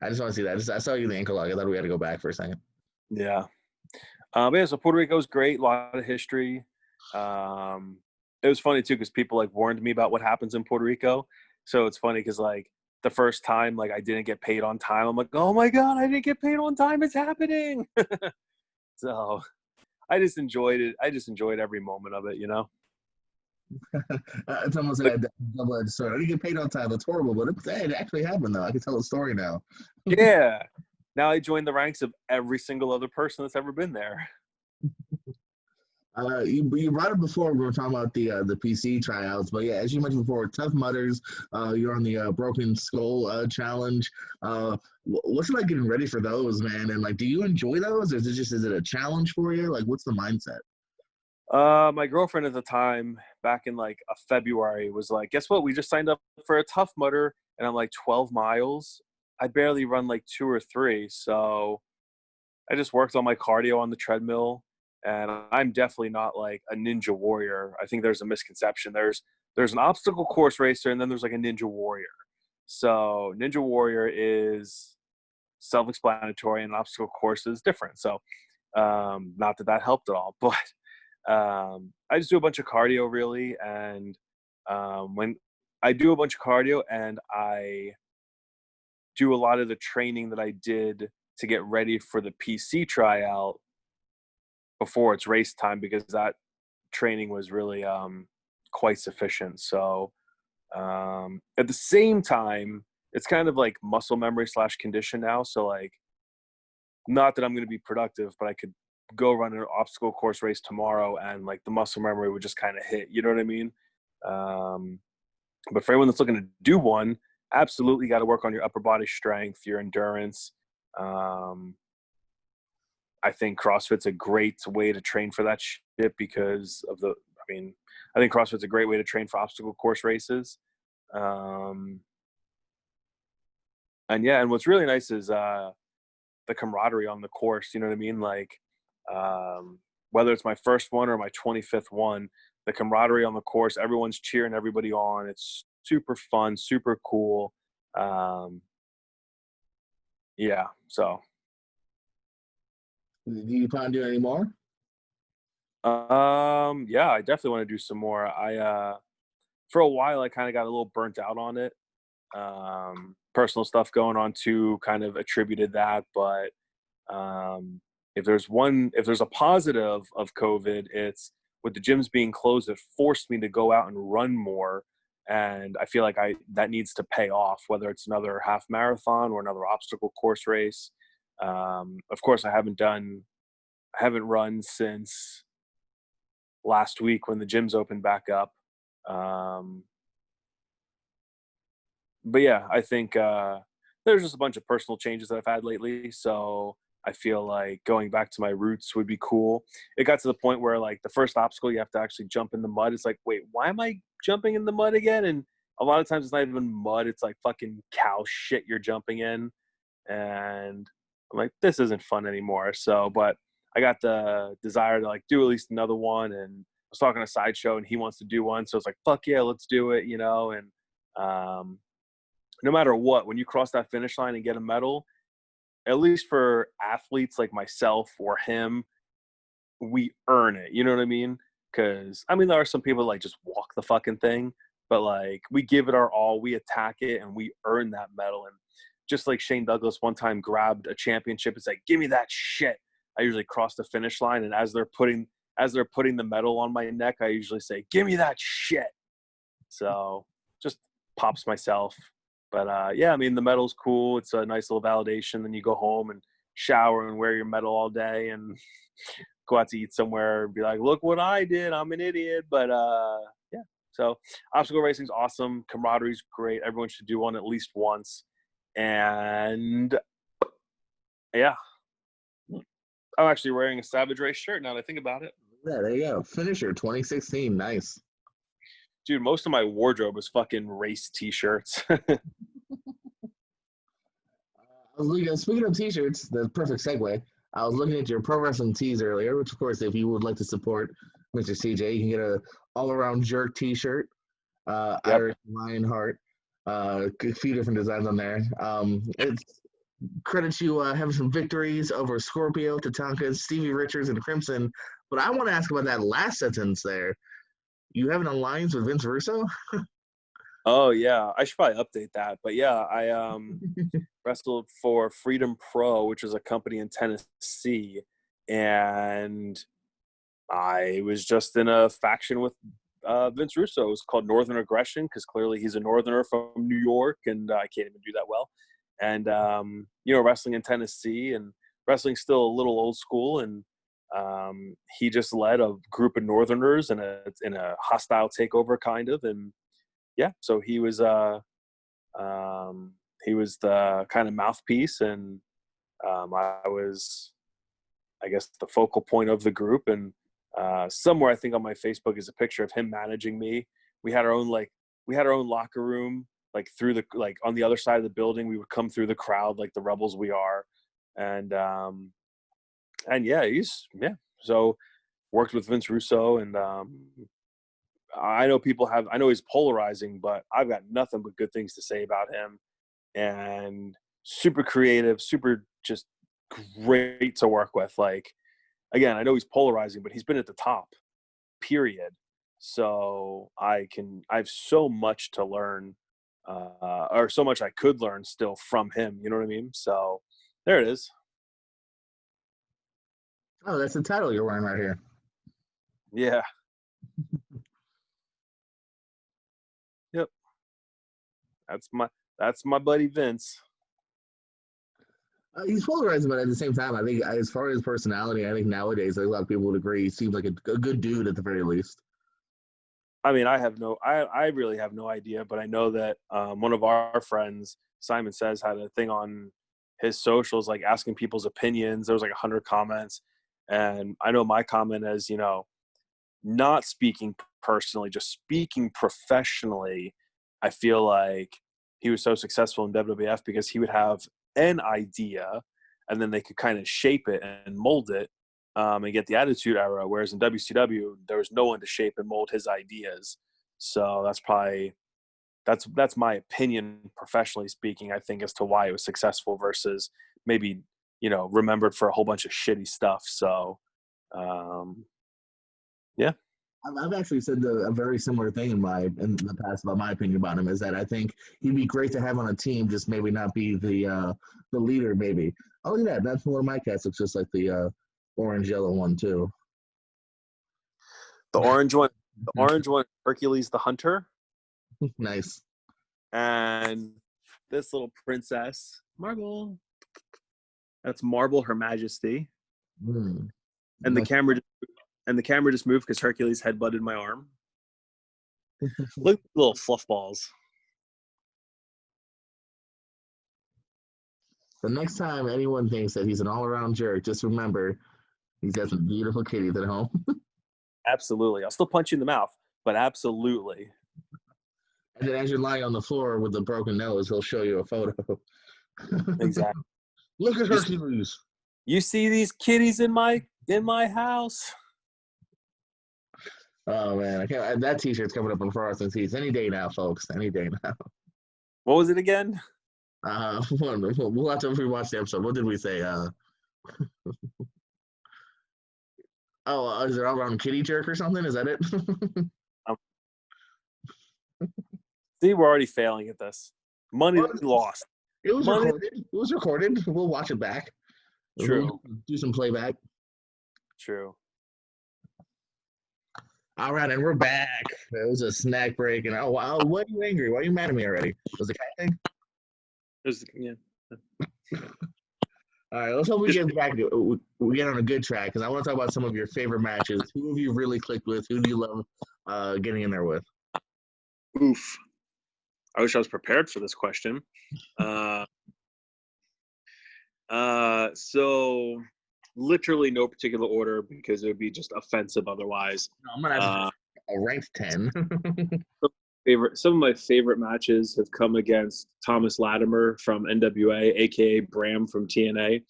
I just want to see that. I saw you in the ankle lock. I thought we had to go back for a second. Yeah. But yeah, so Puerto Rico's great, a lot of history. Um, it was funny too because people like warned me about what happens in Puerto Rico. So it's funny because like the first time like I didn't get paid on time, I'm like, oh my god, I didn't get paid on time. It's happening. So I just enjoyed it. I just enjoyed every moment of it. It's almost Like, like a double-edged sword. I didn't get paid on time. That's horrible, but it actually happened, though. I can tell the story now. yeah. Now I joined the ranks of every single other person that's ever been there. You brought it before. We were talking about the PC tryouts, but yeah, as you mentioned before, Tough Mudders. You're on the Broken Skull challenge. What's it like getting ready for those, man? And like, do you enjoy those, or is it a challenge for you? Like, what's the mindset? My girlfriend at the time, back in like a February, was like, "Guess what? We just signed up for a Tough Mudder," and I'm like, 12 miles. I barely run like 2 or 3, so I just worked on my cardio on the treadmill, and I'm definitely not like a ninja warrior. I think there's a misconception. There's an obstacle course racer, and then there's like a ninja warrior. So ninja warrior is self-explanatory, and obstacle course is different. So not that helped at all, but I just do a bunch of cardio really, and when I do a bunch of cardio and I do a lot of the training that I did to get ready for the PC tryout, before it's race time, because that training was really quite sufficient. So at the same time, it's kind of like muscle memory / condition now. So like, not that I'm going to be productive, but I could go run an obstacle course race tomorrow and like the muscle memory would just kind of hit, you know what I mean? Um, but for anyone that's looking to do one, absolutely got to work on your upper body strength, your endurance. Um, I think CrossFit's a great way to train for that shit because of I think CrossFit's a great way to train for obstacle course races. Um, and what's really nice is the camaraderie on the course. You know what I mean? Like, whether it's my first one or my 25th one, the camaraderie on the course, everyone's cheering everybody on. It's super fun, super cool. Yeah. So, Do you plan on doing any more? yeah, I definitely want to do some more. For a while, I kind of got a little burnt out on it. Personal stuff going on too kind of attributed that, but if there's a positive of COVID, it's with the gyms being closed, it forced me to go out and run more. And I feel like that needs to pay off, whether it's another half marathon or another obstacle course race. Of course, I haven't run since last week when the gyms opened back up. But yeah, I think there's just a bunch of personal changes that I've had lately. So I feel like going back to my roots would be cool. It got to the point where like the first obstacle, you have to actually jump in the mud. It's like, wait, why am I jumping in the mud again? And a lot of times it's not even mud. It's like fucking cow shit you're jumping in. And I'm like, this isn't fun anymore. So, but I got the desire to like do at least another one. And I was talking to Sideshow and he wants to do one. So it's like, fuck yeah, let's do it, you know? And, no matter what, when you cross that finish line and get a medal, at least for athletes like myself or him, we earn it. You know what I mean? Because I mean, there are some people that, like, just walk the fucking thing, but like we give it our all, we attack it, and we earn that medal. And just like Shane Douglas one time grabbed a championship, it's like, give me that shit. I usually cross the finish line, and as they're putting the medal on my neck, I usually say, give me that shit. So just pops myself. But yeah, I mean, the medal's cool. It's a nice little validation. Then you go home and shower and wear your medal all day and go out to eat somewhere and be like, look what I did. I'm an idiot. But yeah. So obstacle racing's awesome. Camaraderie's great. Everyone should do one at least once. And yeah, I'm actually wearing a Savage Race shirt now that I think about it. Yeah, there you go. Finisher 2016. Nice. Dude, most of my wardrobe is fucking race t-shirts. Speaking of t-shirts, the perfect segue. I was looking at your pro wrestling tees earlier, which of course, if you would like to support Mr. CJ, you can get a all-around jerk t-shirt, Yep. Irish Lionheart, a few different designs on there. It's credits you having some victories over Scorpio, Tatanka, Stevie Richards, and Crimson. But I want to ask about that last sentence there. You have an alliance with Vince Russo? Oh yeah, I should probably update that. But yeah, I wrestled for Freedom Pro, which is a company in Tennessee, and I was just in a faction with Vince Russo. It was called Northern Aggression because clearly he's a Northerner from New York, and I can't even do that well. And wrestling in Tennessee, and wrestling's still a little old school, and he just led a group of Northerners in a hostile takeover kind of, and yeah, so he was the kind of mouthpiece, and I was, I guess, the focal point of the group. And somewhere I think on my Facebook is a picture of him managing me. We had our own locker room, like on the other side of the building. We would come through the crowd like the rebels we are, and yeah, So worked with Vince Russo, and I know he's polarizing, but I've got nothing but good things to say about him. And super creative, super just great to work with. Like, again, I know he's polarizing, but he's been at the top, period. So I have so much to learn, or so much I could learn still from him. You know what I mean? So there it is. Oh, that's the title you're wearing right here. Yeah. Yep. That's my buddy Vince. He's polarizing, but at the same time, I think as far as personality, I think nowadays like, a lot of people would agree he seems like a good dude at the very least. I mean, I really have no idea, but I know that one of our friends, Simon Says, had a thing on his socials, like asking people's opinions. There was like 100 comments. And I know my comment is, not speaking personally, just speaking professionally. I feel like he was so successful in WWF because he would have an idea and then they could kind of shape it and mold it and get the Attitude Era. Whereas in WCW, there was no one to shape and mold his ideas. So that's my opinion, professionally speaking, I think, as to why it was successful versus maybe, remembered for a whole bunch of shitty stuff. So, yeah. I've actually said a very similar thing in the past about my opinion about him is that I think he'd be great to have on a team, just maybe not be the leader. Maybe. Oh, look at that! That's one of my cats. Looks just like the orange yellow one too. The orange one, Hercules the Hunter, Nice. and this little princess, Marble. That's Marble, Her Majesty. Mm. And the Nice. camera just moved because Hercules headbutted my arm. Look at the little fluff balls. The next time anyone thinks that he's an all-around jerk, just remember he's got some beautiful kitties at home. Absolutely. I'll still punch you in the mouth, but absolutely. And then as you're lying on the floor with a broken nose, he'll show you a photo. Exactly. Look at You, Hercules. you see these kitties in my house? Oh man, I can't. That T-shirt's coming up on Frosting Tees any day now, folks. Any day now. What was it again? We'll have to rewatch the episode. What did we say? Is it all around kitty jerk or something? Is that it? Um, See, we're already failing at this. Money Well, lost. it was Money. recorded. It was recorded. We'll watch it back. True. We'll do some playback. True. All right, and we're back. It was a snack break, and wow, why are you angry? Why are you mad at me already? Was it cat thing? Yeah. All right, let's hope we get back. We get on a good track because I want to talk about some of your favorite matches. Who have you really clicked with? Who do you love getting in there with? Oof. I wish I was prepared for this question. So literally no particular order because it would be just offensive otherwise. No, I'm gonna ask a ranked 10. Some of my favorite matches have come against Thomas Latimer from NWA, aka Bram from TNA.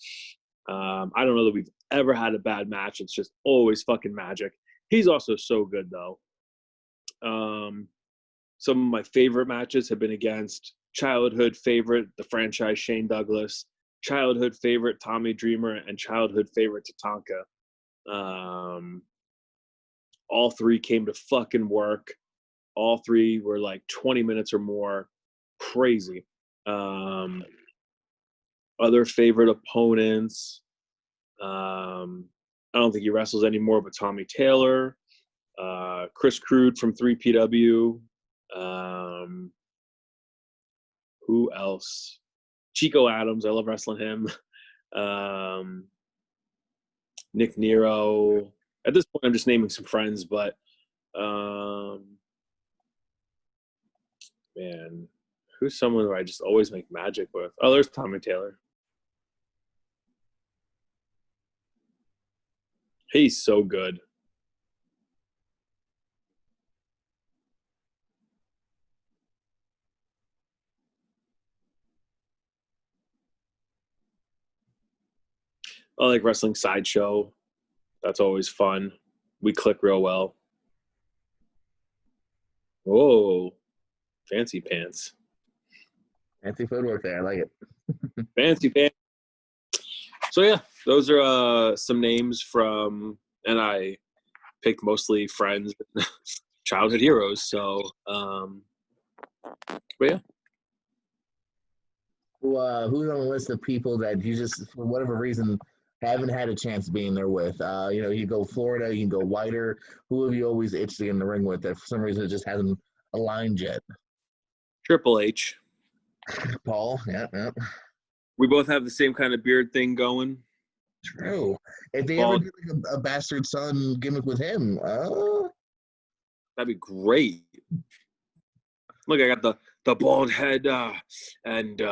I don't know that we've ever had a bad match. It's just always fucking magic. He's also so good though. Some of my favorite matches have been against childhood favorite, the franchise Shane Douglas, childhood favorite Tommy Dreamer, and childhood favorite Tatanka. All three came to fucking work. All three were like 20 minutes or more. Crazy. Other favorite opponents. I don't think he wrestles anymore, but Tommy Taylor, Chris Crude from 3PW. Who else? Chico Adams. I love wrestling him. Nick Nero. At this point, I'm just naming some friends, but man, who's someone who I just always make magic with? Oh, there's Tommy Taylor. He's so good. I like wrestling Sideshow. That's always fun. We click real well. Whoa, fancy pants. Fancy footwork there. I like it. Fancy pants. So yeah, those are some names from, and I picked mostly friends, childhood heroes. So, but yeah. Who's on the list of people that you just, for whatever reason, haven't had a chance being there with. You can go Florida, you can go Whiter. Who have you always itched to get in the ring with that for some reason it just hasn't aligned yet? Triple H. Paul, yeah. We both have the same kind of beard thing going. True. If they ever Bald. did like a bastard son gimmick with him, That'd be great. Look, I got the bald head, and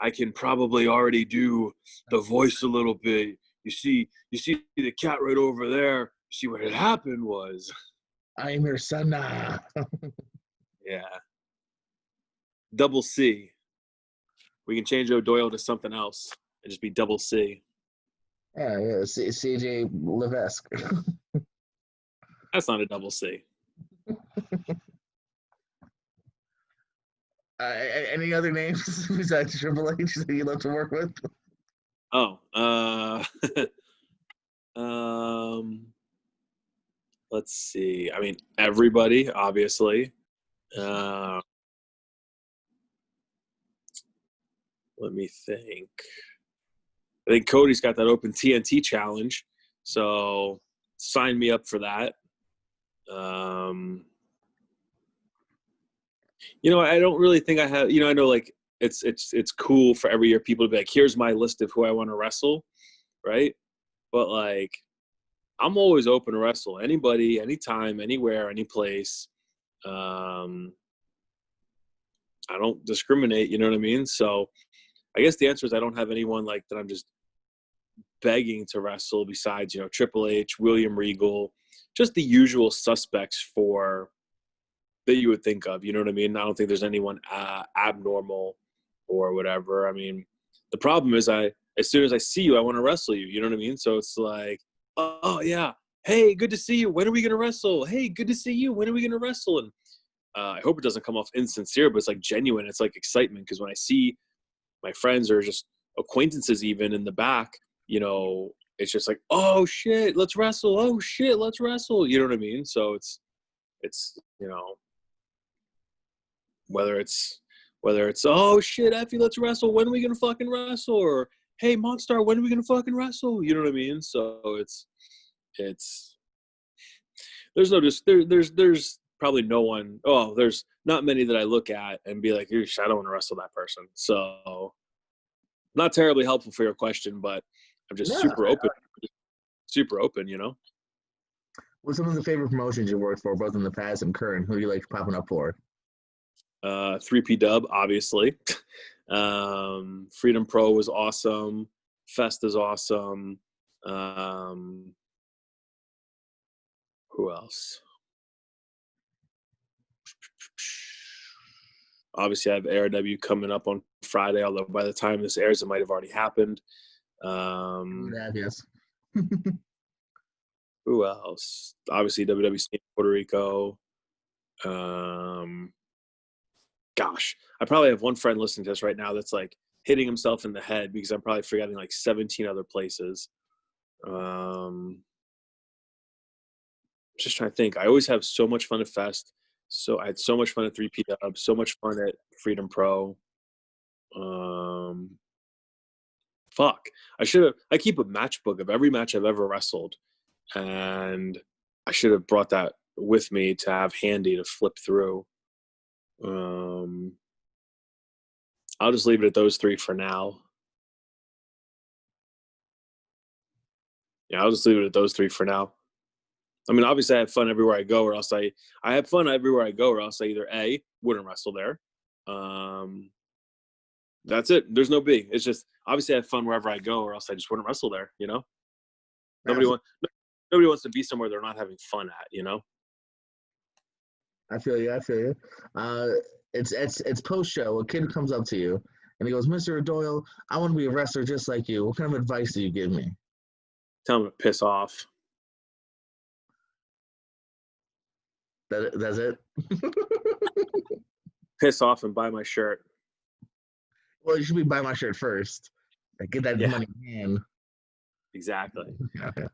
I can probably already do the voice a little bit. You see the cat right over there. See what had happened was. I'm your son. Yeah. Double C. We can change Doyle to something else and just be double C. Yeah, CJ Levesque. That's not a double C. Any other names besides Triple H that you love to work with? Oh, let's see. I mean, everybody, obviously. Let me think. I think Cody's got that open TNT challenge, so sign me up for that. I don't really think I have. I know like it's cool for every year people to be like, here's my list of who I want to wrestle, right? But like, I'm always open to wrestle anybody, anytime, anywhere, any place. I don't discriminate. You know what I mean? So I guess the answer is I don't have anyone like that I'm just begging to wrestle besides, Triple H, William Regal, just the usual suspects that you would think of. You know what I mean? I don't think there's anyone abnormal or whatever. I mean, the problem is as soon as I see you, I want to wrestle you. You know what I mean? So it's like, oh yeah, hey, good to see you. When are we going to wrestle? Hey, good to see you. When are we going to wrestle? And I hope it doesn't come off insincere, but it's like genuine. It's like excitement because when I see my friends or just acquaintances even in the back, it's just like, oh shit, let's wrestle. Oh shit, let's wrestle. You know what I mean? So it's whether it's oh shit, Effie, let's wrestle. When are we gonna fucking wrestle? Or hey, Monstar, when are we gonna fucking wrestle? You know what I mean? So it's there's no just there's probably no one. Oh, there's not many that I look at and be like, I don't want to wrestle that person. So not terribly helpful for your question, but I'm just super open. Super open, What's some of the favorite promotions you worked for, both in the past and current? Who do you like popping up for? 3P Dub, obviously. Freedom Pro was awesome. Fest is awesome. Who else? Obviously, I have ARW coming up on Friday, although by the time this airs, it might have already happened. Yes. Who else? Obviously, WWC in Puerto Rico. Gosh, I probably have one friend listening to this right now that's like hitting himself in the head because I'm probably forgetting like 17 other places. Just trying to think. I always have so much fun at Fest. So I had so much fun at 3P Dub, so much fun at Freedom Pro. I keep a matchbook of every match I've ever wrestled. And I should have brought that with me to have handy to flip through. I'll just leave it at those three for now. Yeah, I'll just leave it at those three for now. I mean, obviously I have fun everywhere I go, or else I have fun everywhere I go, or else I either A, wouldn't wrestle there. That's it. There's no B. It's just obviously I have fun wherever I go, or else I just wouldn't wrestle there, Nobody wants to be somewhere they're not having fun at, I feel you. It's post show. A kid comes up to you and he goes, Mr. Doyle, I want to be a wrestler just like you. What kind of advice do you give me? Tell him to piss off. That's it? Piss off and buy my shirt. Well, you should be buy my shirt first. Get that money in hand. Exactly.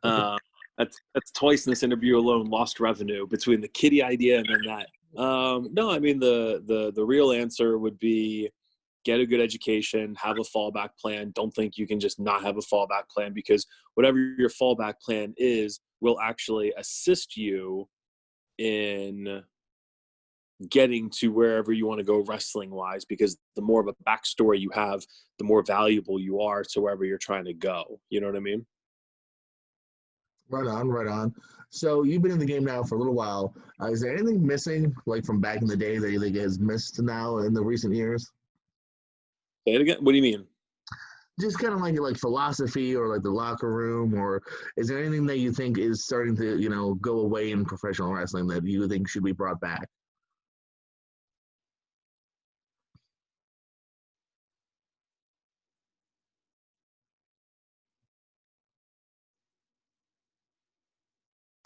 That's twice in this interview alone lost revenue between the kitty idea and then that. No, I mean the real answer would be get a good education, have a fallback plan. Don't think you can just not have a fallback plan, because whatever your fallback plan is will actually assist you in getting to wherever you want to go wrestling wise, because the more of a backstory you have, the more valuable you are to wherever you're trying to go. You know what I mean? Right on, right on. So you've been in the game now for a little while. Is there anything missing, like from back in the day, that you think is missed now in the recent years? Say it again. What do you mean? Just kind of like philosophy or like the locker room, or is there anything that you think is starting to go away in professional wrestling that you think should be brought back?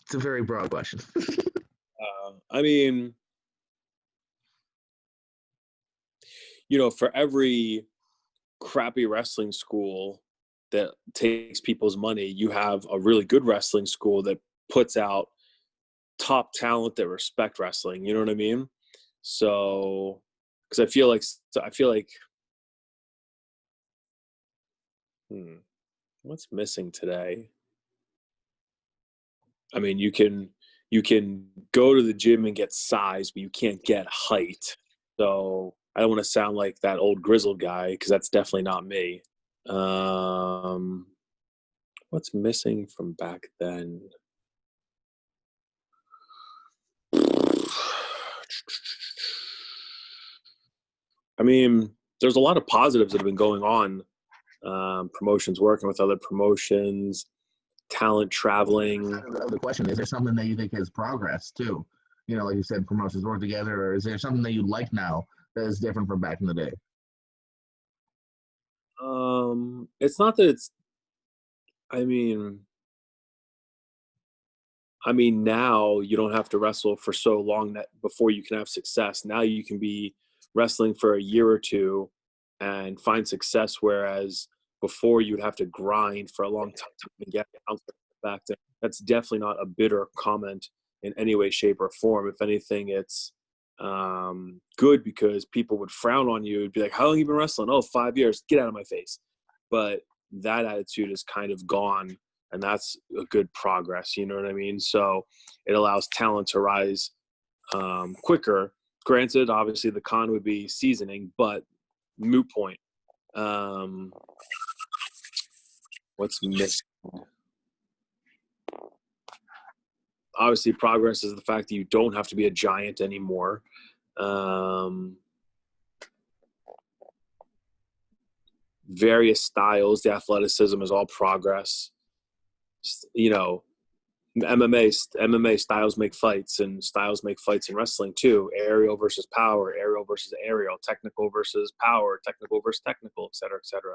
It's a very broad question. I mean, for every crappy wrestling school that takes people's money, you have a really good wrestling school that puts out top talent that respect wrestling. You know what I mean? So, because I feel like, hmm, what's missing today? I mean, you can go to the gym and get size, but you can't get height. So I don't want to sound like that old grizzled guy, because that's definitely not me. Um, what's missing from back then? I mean, there's a lot of positives that have been going on. Promotions working with other promotions, talent traveling. The question is there something that you think has progressed too? Like you said, promotions work together, or is there something that you like now that is different from back in the day? It's not that it's. I mean, now you don't have to wrestle for so long that before you can have success. Now you can be wrestling for a year or two and find success, whereas before you'd have to grind for a long time and get back. That's definitely not a bitter comment in any way, shape, or form. If anything, it's good, because people would frown on you. It'd be like, "How long have you been wrestling?" "Oh, 5 years." "Get out of my face." But that attitude is kind of gone, and that's a good progress. You know what I mean? So it allows talent to rise quicker. Granted, obviously the con would be seasoning, but moot point. Um, what's missing? Obviously, progress is the fact that you don't have to be a giant anymore. Um, various styles, the athleticism is all progress. You know, MMA styles make fights, and styles make fights in wrestling too. Aerial versus power, aerial versus aerial, technical versus power, technical versus technical, et cetera, et cetera.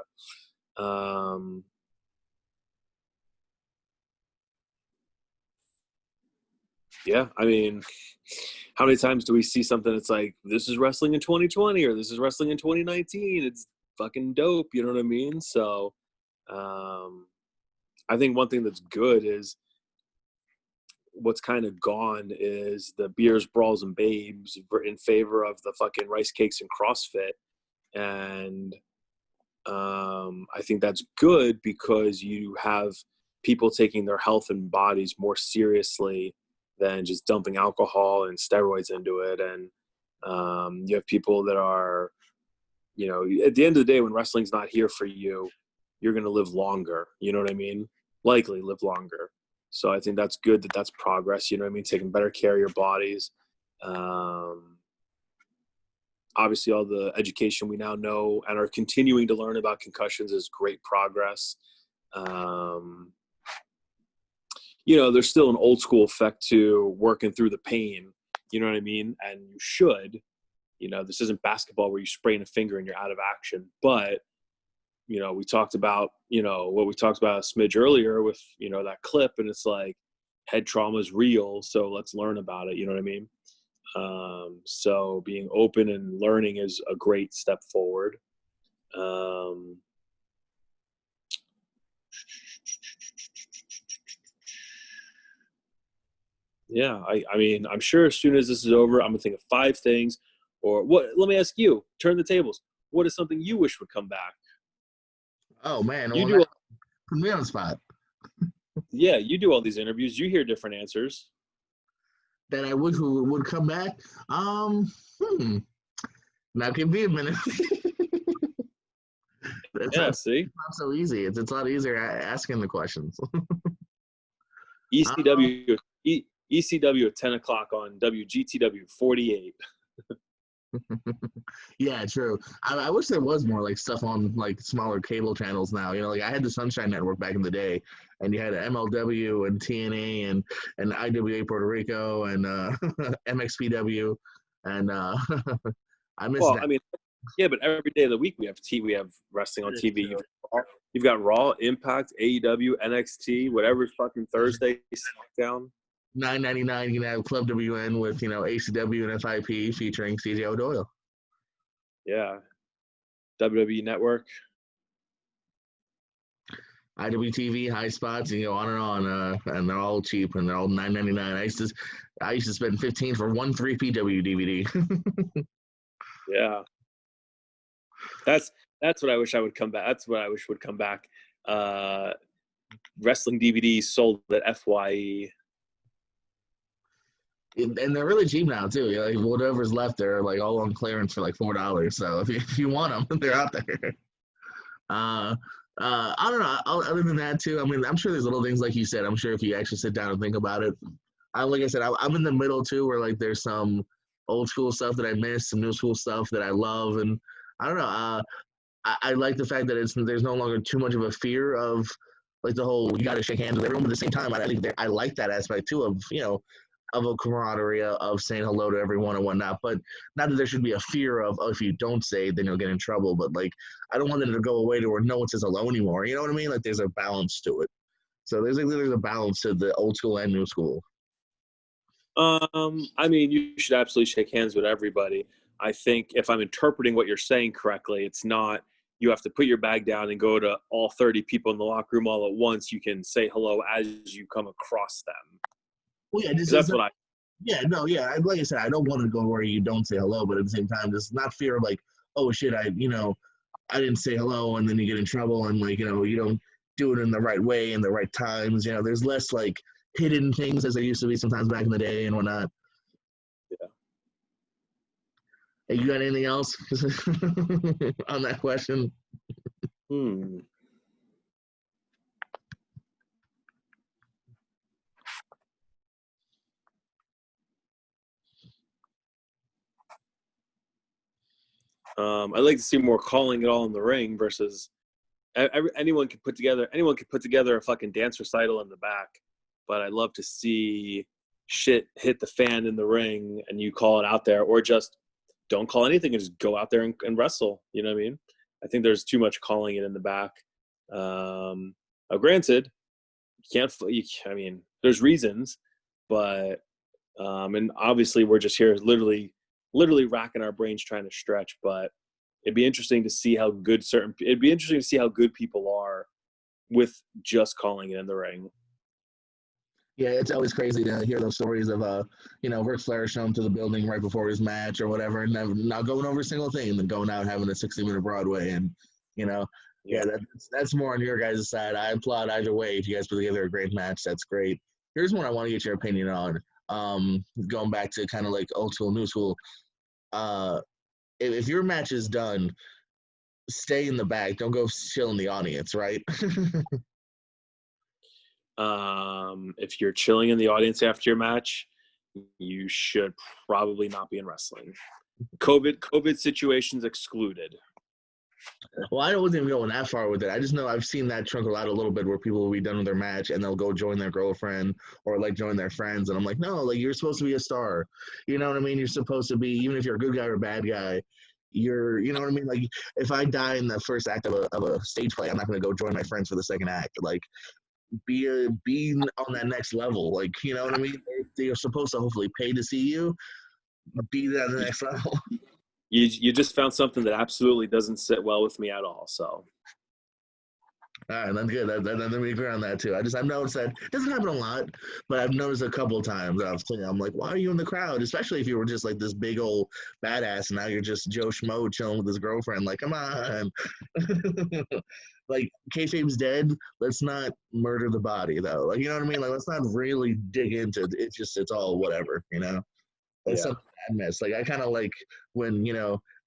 Yeah, I mean, how many times do we see something that's like, this is wrestling in 2020 or this is wrestling in 2019? It's fucking dope. You know what I mean? So I think one thing that's good is what's kind of gone is the beers, brawls, and babes in favor of the fucking rice cakes and CrossFit. And I think that's good, because you have people taking their health and bodies more seriously than just dumping alcohol and steroids into it. And you have people that are, at the end of the day, when wrestling's not here for you, you're going to live longer. You know what I mean? Likely live longer. So I think that's good, that that's progress. You know what I mean? Taking better care of your bodies. Um, Obviously, all the education we now know and are continuing to learn about concussions is great progress. Um, there's still an old school effect to working through the pain. You know what I mean? And you should. This isn't basketball where you sprain a finger and you're out of action. But we talked about what we talked about a smidge earlier with that clip, and it's like head trauma is real, so let's learn about it. You know what I mean? So being open and learning is a great step forward. Yeah, I mean, I'm sure as soon as this is over, I'm gonna think of 5 things. Or what? Let me ask you. Turn the tables. what is something you wish would come back? Oh man, You well, do, put me on the spot. yeah, you do all these interviews. You hear different answers. That I wish would come back. Hmm. Now give me a minute. It's Yeah, not, see, not so easy. It's a lot easier asking the questions. Um, ECW, ECW at 10 o'clock on WGTW 48. yeah, true. I wish there was more like stuff on like smaller cable channels now. You know, like I had the Sunshine Network back in the day, and you had MLW and TNA and IWA Puerto Rico and MXPW, and I miss Well, that. I mean, yeah, but every day of the week we have wrestling on That is TV. true. You've got Raw, Impact, AEW, NXT, whatever fucking Thursday, SmackDown. $9.99. You can have Club WN with ACW and FIP featuring CJ Doyle. Yeah, WWE Network. IWTV, high spots, and on and on, and they're all cheap and they're all $9.99. I used to spend 15 for one 3PW DVD. Yeah, that's what I wish I would come back. That's what I wish would come back. Uh, Wrestling DVDs sold at FYE. And they're really cheap now too. Like whatever's left, they're like all on clearance for like $4. So if you want them, they're out there. Uh, I don't know. Other than that too, I mean, I'm sure there's little things like you said. I'm sure if you actually sit down and think about it, like I said, I'm in the middle too, where like there's some old school stuff that I miss, some new school stuff that I love, and I don't know. I like the fact that there's no longer too much of a fear of like the whole you got to shake hands with everyone, but at the same time, I think I like that aspect too of of a camaraderie of saying hello to everyone and whatnot. But not that there should be a fear of if you don't say, then you'll get in trouble. But like I don't want it to go away to where no one says hello anymore. You know what I mean? Like there's a balance to it. So there's a balance to the old school and new school. I mean, you should absolutely shake hands with everybody. I think if I'm interpreting what you're saying correctly, it's not you have to put your bag down and go to all 30 people in the locker room all at once. You can say hello as you come across them. Well, yeah, this is That's not, what I. yeah, no, yeah. Like I said, I don't want to go where you don't say hello, but at the same time, there's not fear of like, oh shit, I didn't say hello, and then you get in trouble, and like you don't do it in the right way in the right times. There's less like hidden things as there used to be sometimes back in the day and whatnot. Yeah. Hey, you got anything else on that question? Hmm. I'd like to see more calling it all in the ring versus anyone can put together a fucking dance recital in the back, but I'd love to see shit hit the fan in the ring and you call it out there, or just don't call anything and just go out there and wrestle. You know what I mean? I think there's too much calling it in the back. Granted, I mean, there's reasons, but and obviously we're just here literally racking our brains trying to stretch, but it'd be interesting to see how good people are with just calling it in the ring. Yeah, it's always crazy to hear those stories of Ric Flair showing to the building right before his match or whatever, and not going over a single thing, and then going out having a 60-minute Broadway, and yeah, that's more on your guys' side. I applaud either way. If you guys put together a great match, that's great. Here's one I want to get your opinion on. Going back to kind of like old school, new school. If your match is done, stay in the back. Don't go chill in the audience, right? If you're chilling in the audience after your match, you should probably not be in wrestling. COVID situations excluded. Well, I wasn't even going that far with it. I just know I've seen that trickle out a little bit where people will be done with their match and they'll go join their girlfriend or like join their friends. And I'm like, no, like you're supposed to be a star. You know what I mean? You're supposed to be, even if you're a good guy or a bad guy, you know what I mean? Like if I die in the first act of a stage play, I'm not going to go join my friends for the second act. Like be on that next level. Like, you know what I mean? They're supposed to hopefully pay to see you. Be that the next level. You just found something that absolutely doesn't sit well with me at all. So All right, that's good. Then we agree on that too. I've noticed that it doesn't happen a lot, but I've noticed a couple of times. I'm like, why are you in the crowd? Especially if you were just like this big old badass, and now you're just Joe Schmo chilling with his girlfriend. Like, come on, like kayfabe's dead. Let's not murder the body though. Like, you know what I mean? Like, let's not really dig into it. It's all whatever. That's Yeah. something I miss. Like, I kind of like when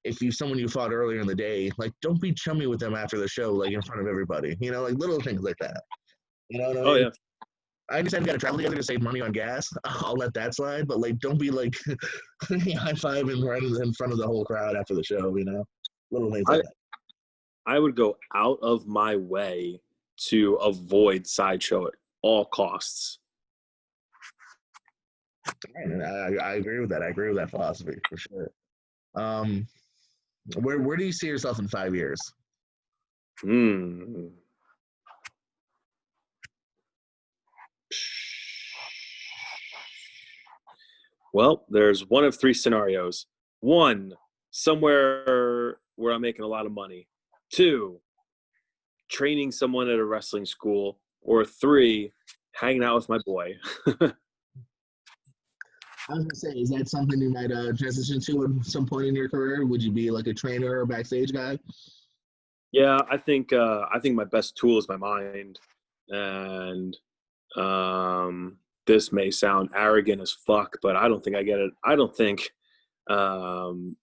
if you someone you fought earlier in the day, like don't be chummy with them after the show, like in front of everybody. Like little things like that. You know what I Oh mean? yeah. I understand you got to travel together to save money on gas. I'll let that slide, but like don't be like high fiving right in front of the whole crowd after the show. Little things like I that. I would go out of my way to avoid sideshow at all costs. And I agree with that. I agree with that philosophy for sure. Um, where do you see yourself in 5 years? Hmm. Well, there's one of three scenarios. One, somewhere where I'm making a lot of money. Two, training someone at a wrestling school. Or three, hanging out with my boy. I was gonna say, is that something you might transition to at some point in your career? Would you be like a trainer or a backstage guy? Yeah, I think my best tool is my mind, and um, this may sound arrogant as fuck, but I don't think I get it. Um,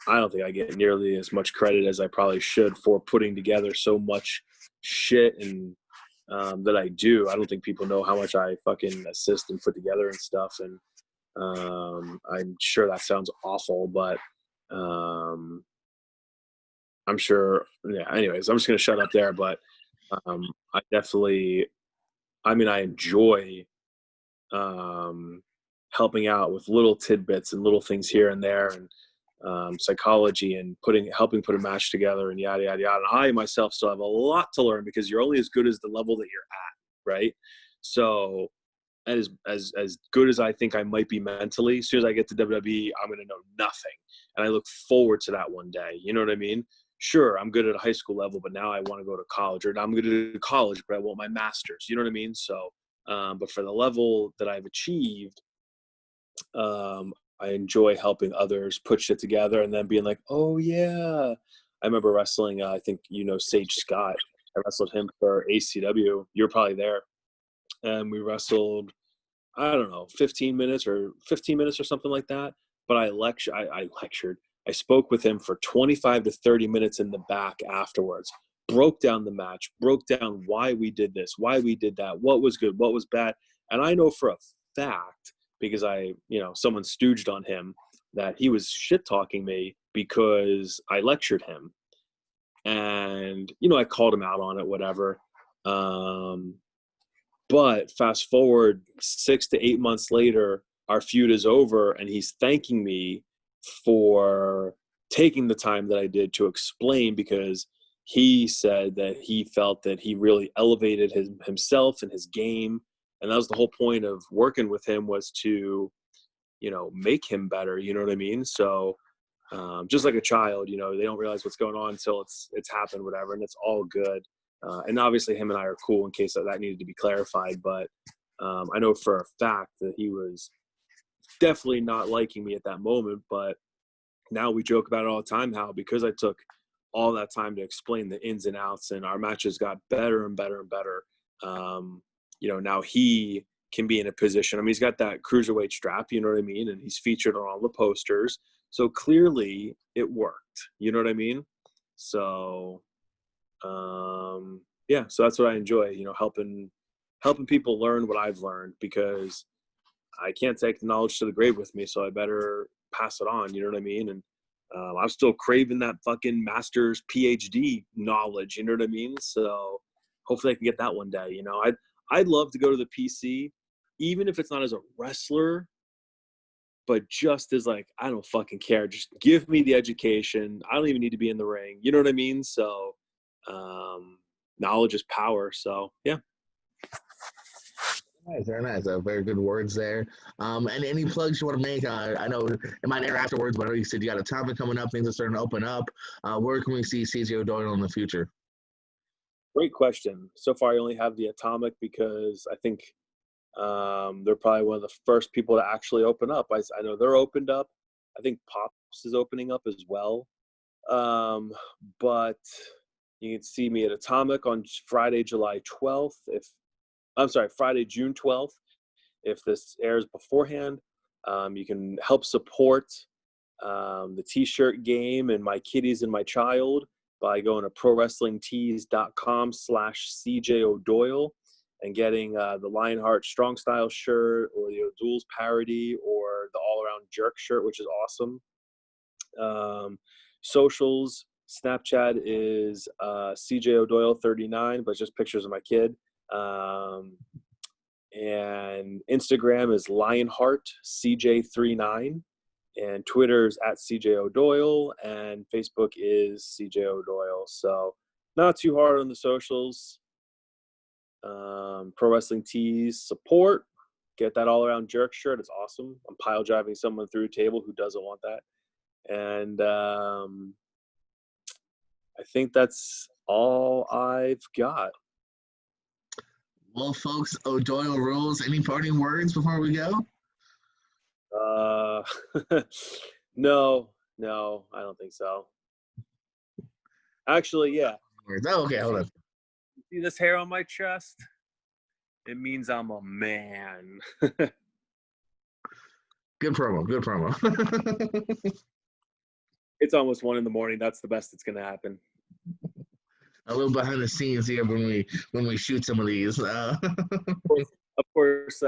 I don't think I get nearly as much credit as I probably should for putting together so much shit and that I do. I don't think people know how much I fucking assist and put together and stuff. And I'm sure that sounds awful, but um, I'm sure. Yeah. Anyways, I'm just gonna shut up there. But I definitely. I mean, I enjoy um, helping out with little tidbits and little things here and there, and psychology and helping put a match together and yada yada yada. And I myself still have a lot to learn because you're only as good as the level that you're at, right? So as good as I think I might be mentally, as soon as I get to WWE, I'm gonna know nothing, and I look forward to that one day. You know what I mean? Sure, I'm good at a high school level, but now I want to go to college, or now I'm good at college, but I want my master's. You know what I mean? So, but for the level that I've achieved, I enjoy helping others put shit together and then being like, oh yeah. I remember wrestling. I think Sage Scott. I wrestled him for ACW. You're probably there, and we wrestled. I don't know, 15 minutes or something like that. But I lectured. I spoke with him for 25 to 30 minutes in the back afterwards. Broke down the match, broke down why we did this, why we did that, what was good, what was bad. And I know for a fact, because someone stooged on him, that he was shit talking me because I lectured him. And, I called him out on it, whatever. But fast forward 6 to 8 months later, our feud is over, and he's thanking me for taking the time that I did to explain, because he said that he felt that he really elevated himself and his game. And that was the whole point of working with him, was to, make him better. You know what I mean? So just like a child, they don't realize what's going on until it's happened, whatever, and it's all good. And obviously, him and I are cool in case that needed to be clarified. But I know for a fact that he was definitely not liking me at that moment. But now we joke about it all the time, how because I took all that time to explain the ins and outs, and our matches got better and better and better. Now he can be in a position. I mean, he's got that cruiserweight strap, you know what I mean, and he's featured on all the posters. So clearly, it worked. You know what I mean? So yeah, so that's what I enjoy. Helping people learn what I've learned, because I can't take the knowledge to the grave with me, so I better pass it on. You know what I mean? And I'm still craving that fucking master's PhD knowledge. You know what I mean? So hopefully I can get that one day. I'd love to go to the PC, even if it's not as a wrestler, but just as like, I don't fucking care. Just give me the education. I don't even need to be in the ring. You know what I mean? So knowledge is power. So yeah. Nice, very nice. Very good words there. And any plugs you want to make? I know it might air afterwards, but I know you said you got a topic coming up. Things are starting to open up. Where can we see CJ Doyle in the future? Great question. So far, I only have the Atomic because I think they're probably one of the first people to actually open up. I know they're opened up. I think Pops is opening up as well. But you can see me at Atomic on Friday, July 12th. Friday, June 12th. If this airs beforehand, you can help support the T-shirt game and my kitties and my child by going to prowrestlingtees.com/CJODoyle and getting the Lionheart Strong Style shirt or the O'Doul's parody or the All Around Jerk shirt, which is awesome. Socials, Snapchat is CJODoyle39, but just pictures of my kid. And Instagram is Lionheart CJ39. And Twitter's at CJ O'Doyle, and Facebook is CJ O'Doyle. So not too hard on the socials. Pro Wrestling Tees support. Get that all around jerk shirt. It's awesome. I'm pile driving someone through a table who doesn't want that. And I think that's all I've got. Well, folks, O'Doyle rules. Any parting words before we go? No, I don't think so. Actually, yeah. Oh, okay, hold on. See this hair on my chest? It means I'm a man. Good promo. It's almost 1 a.m. That's the best that's gonna happen. A little behind the scenes here when we shoot some of these. Of course,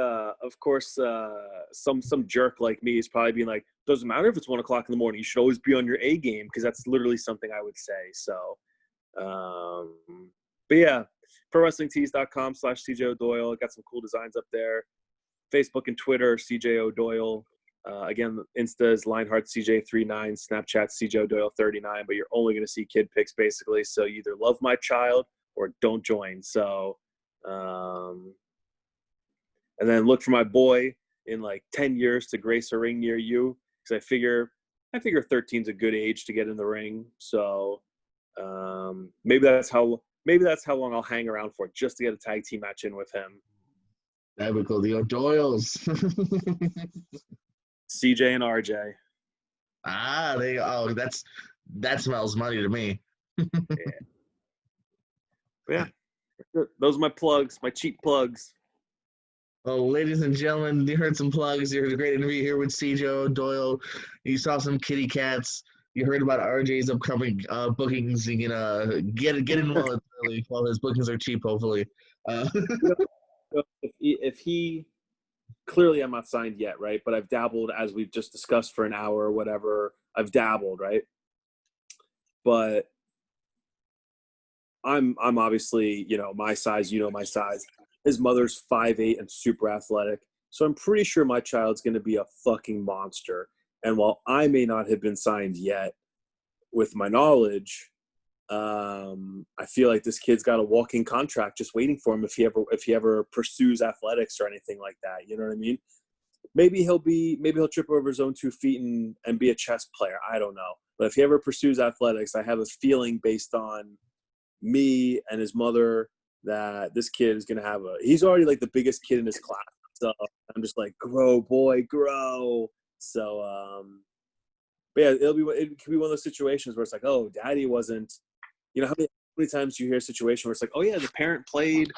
some jerk like me is probably being like, doesn't matter if it's 1 o'clock in the morning. You should always be on your A game, because that's literally something I would say. So, but yeah, prowrestlingtees.com/CJ O'Doyle. Got some cool designs up there. Facebook and Twitter, CJ O'Doyle. Again, Insta is Lionheart CJ39, Snapchat CJ O'Doyle39. But you're only gonna see kid pics basically. So you either love my child or don't join. So. And then look for my boy in like 10 years to grace a ring near you, because I figure 13 is a good age to get in the ring. So maybe that's how long I'll hang around for, just to get a tag team match in with him. That would go the O'Doyles. CJ and RJ. There you go. Oh, that smells money to me. Yeah. Those are my plugs, my cheap plugs. Well, ladies and gentlemen, you heard some plugs. You heard a great interview here with CJ O'Doyle. You saw some kitty cats. You heard about RJ's upcoming bookings. You can get in while his bookings are cheap, hopefully. If he clearly, I'm not signed yet, right? But I've dabbled, as we've just discussed, for an hour or whatever. I've dabbled, right? But I'm obviously, my size. My size. His mother's 5'8" and super athletic. So I'm pretty sure my child's going to be a fucking monster. And while I may not have been signed yet, with my knowledge, I feel like this kid's got a walking contract just waiting for him if he ever pursues athletics or anything like that. You know what I mean? Maybe he'll trip over his own 2 feet and be a chess player. I don't know. But if he ever pursues athletics, I have a feeling, based on me and his mother, that this kid is going to he's already like the biggest kid in his class. So I'm just like, grow, boy, grow. So, but yeah, it could be one of those situations where it's like, oh, daddy wasn't, how many times you hear a situation where it's like, oh yeah, the parent played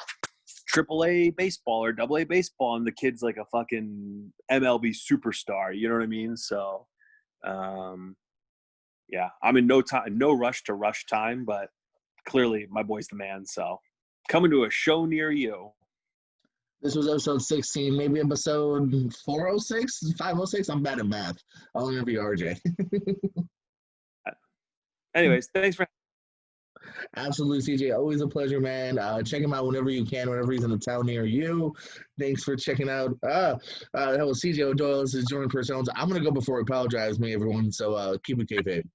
AAA baseball or AA baseball, and the kid's like a fucking MLB superstar. You know what I mean? So, yeah, I'm in no rush to rush time, but clearly my boy's the man. So, coming to a show near you. This was episode 16, maybe episode 406, 506. I'm bad at math. I'll interview RJ. Anyways, thanks for. Absolutely, CJ. Always a pleasure, man. Check him out whenever you can, whenever he's in the town near you. Thanks for checking out. That was CJ O'Doyle. This is Jordan Personals. I'm going to go before he apologizes me, everyone. So keep it kayfabe.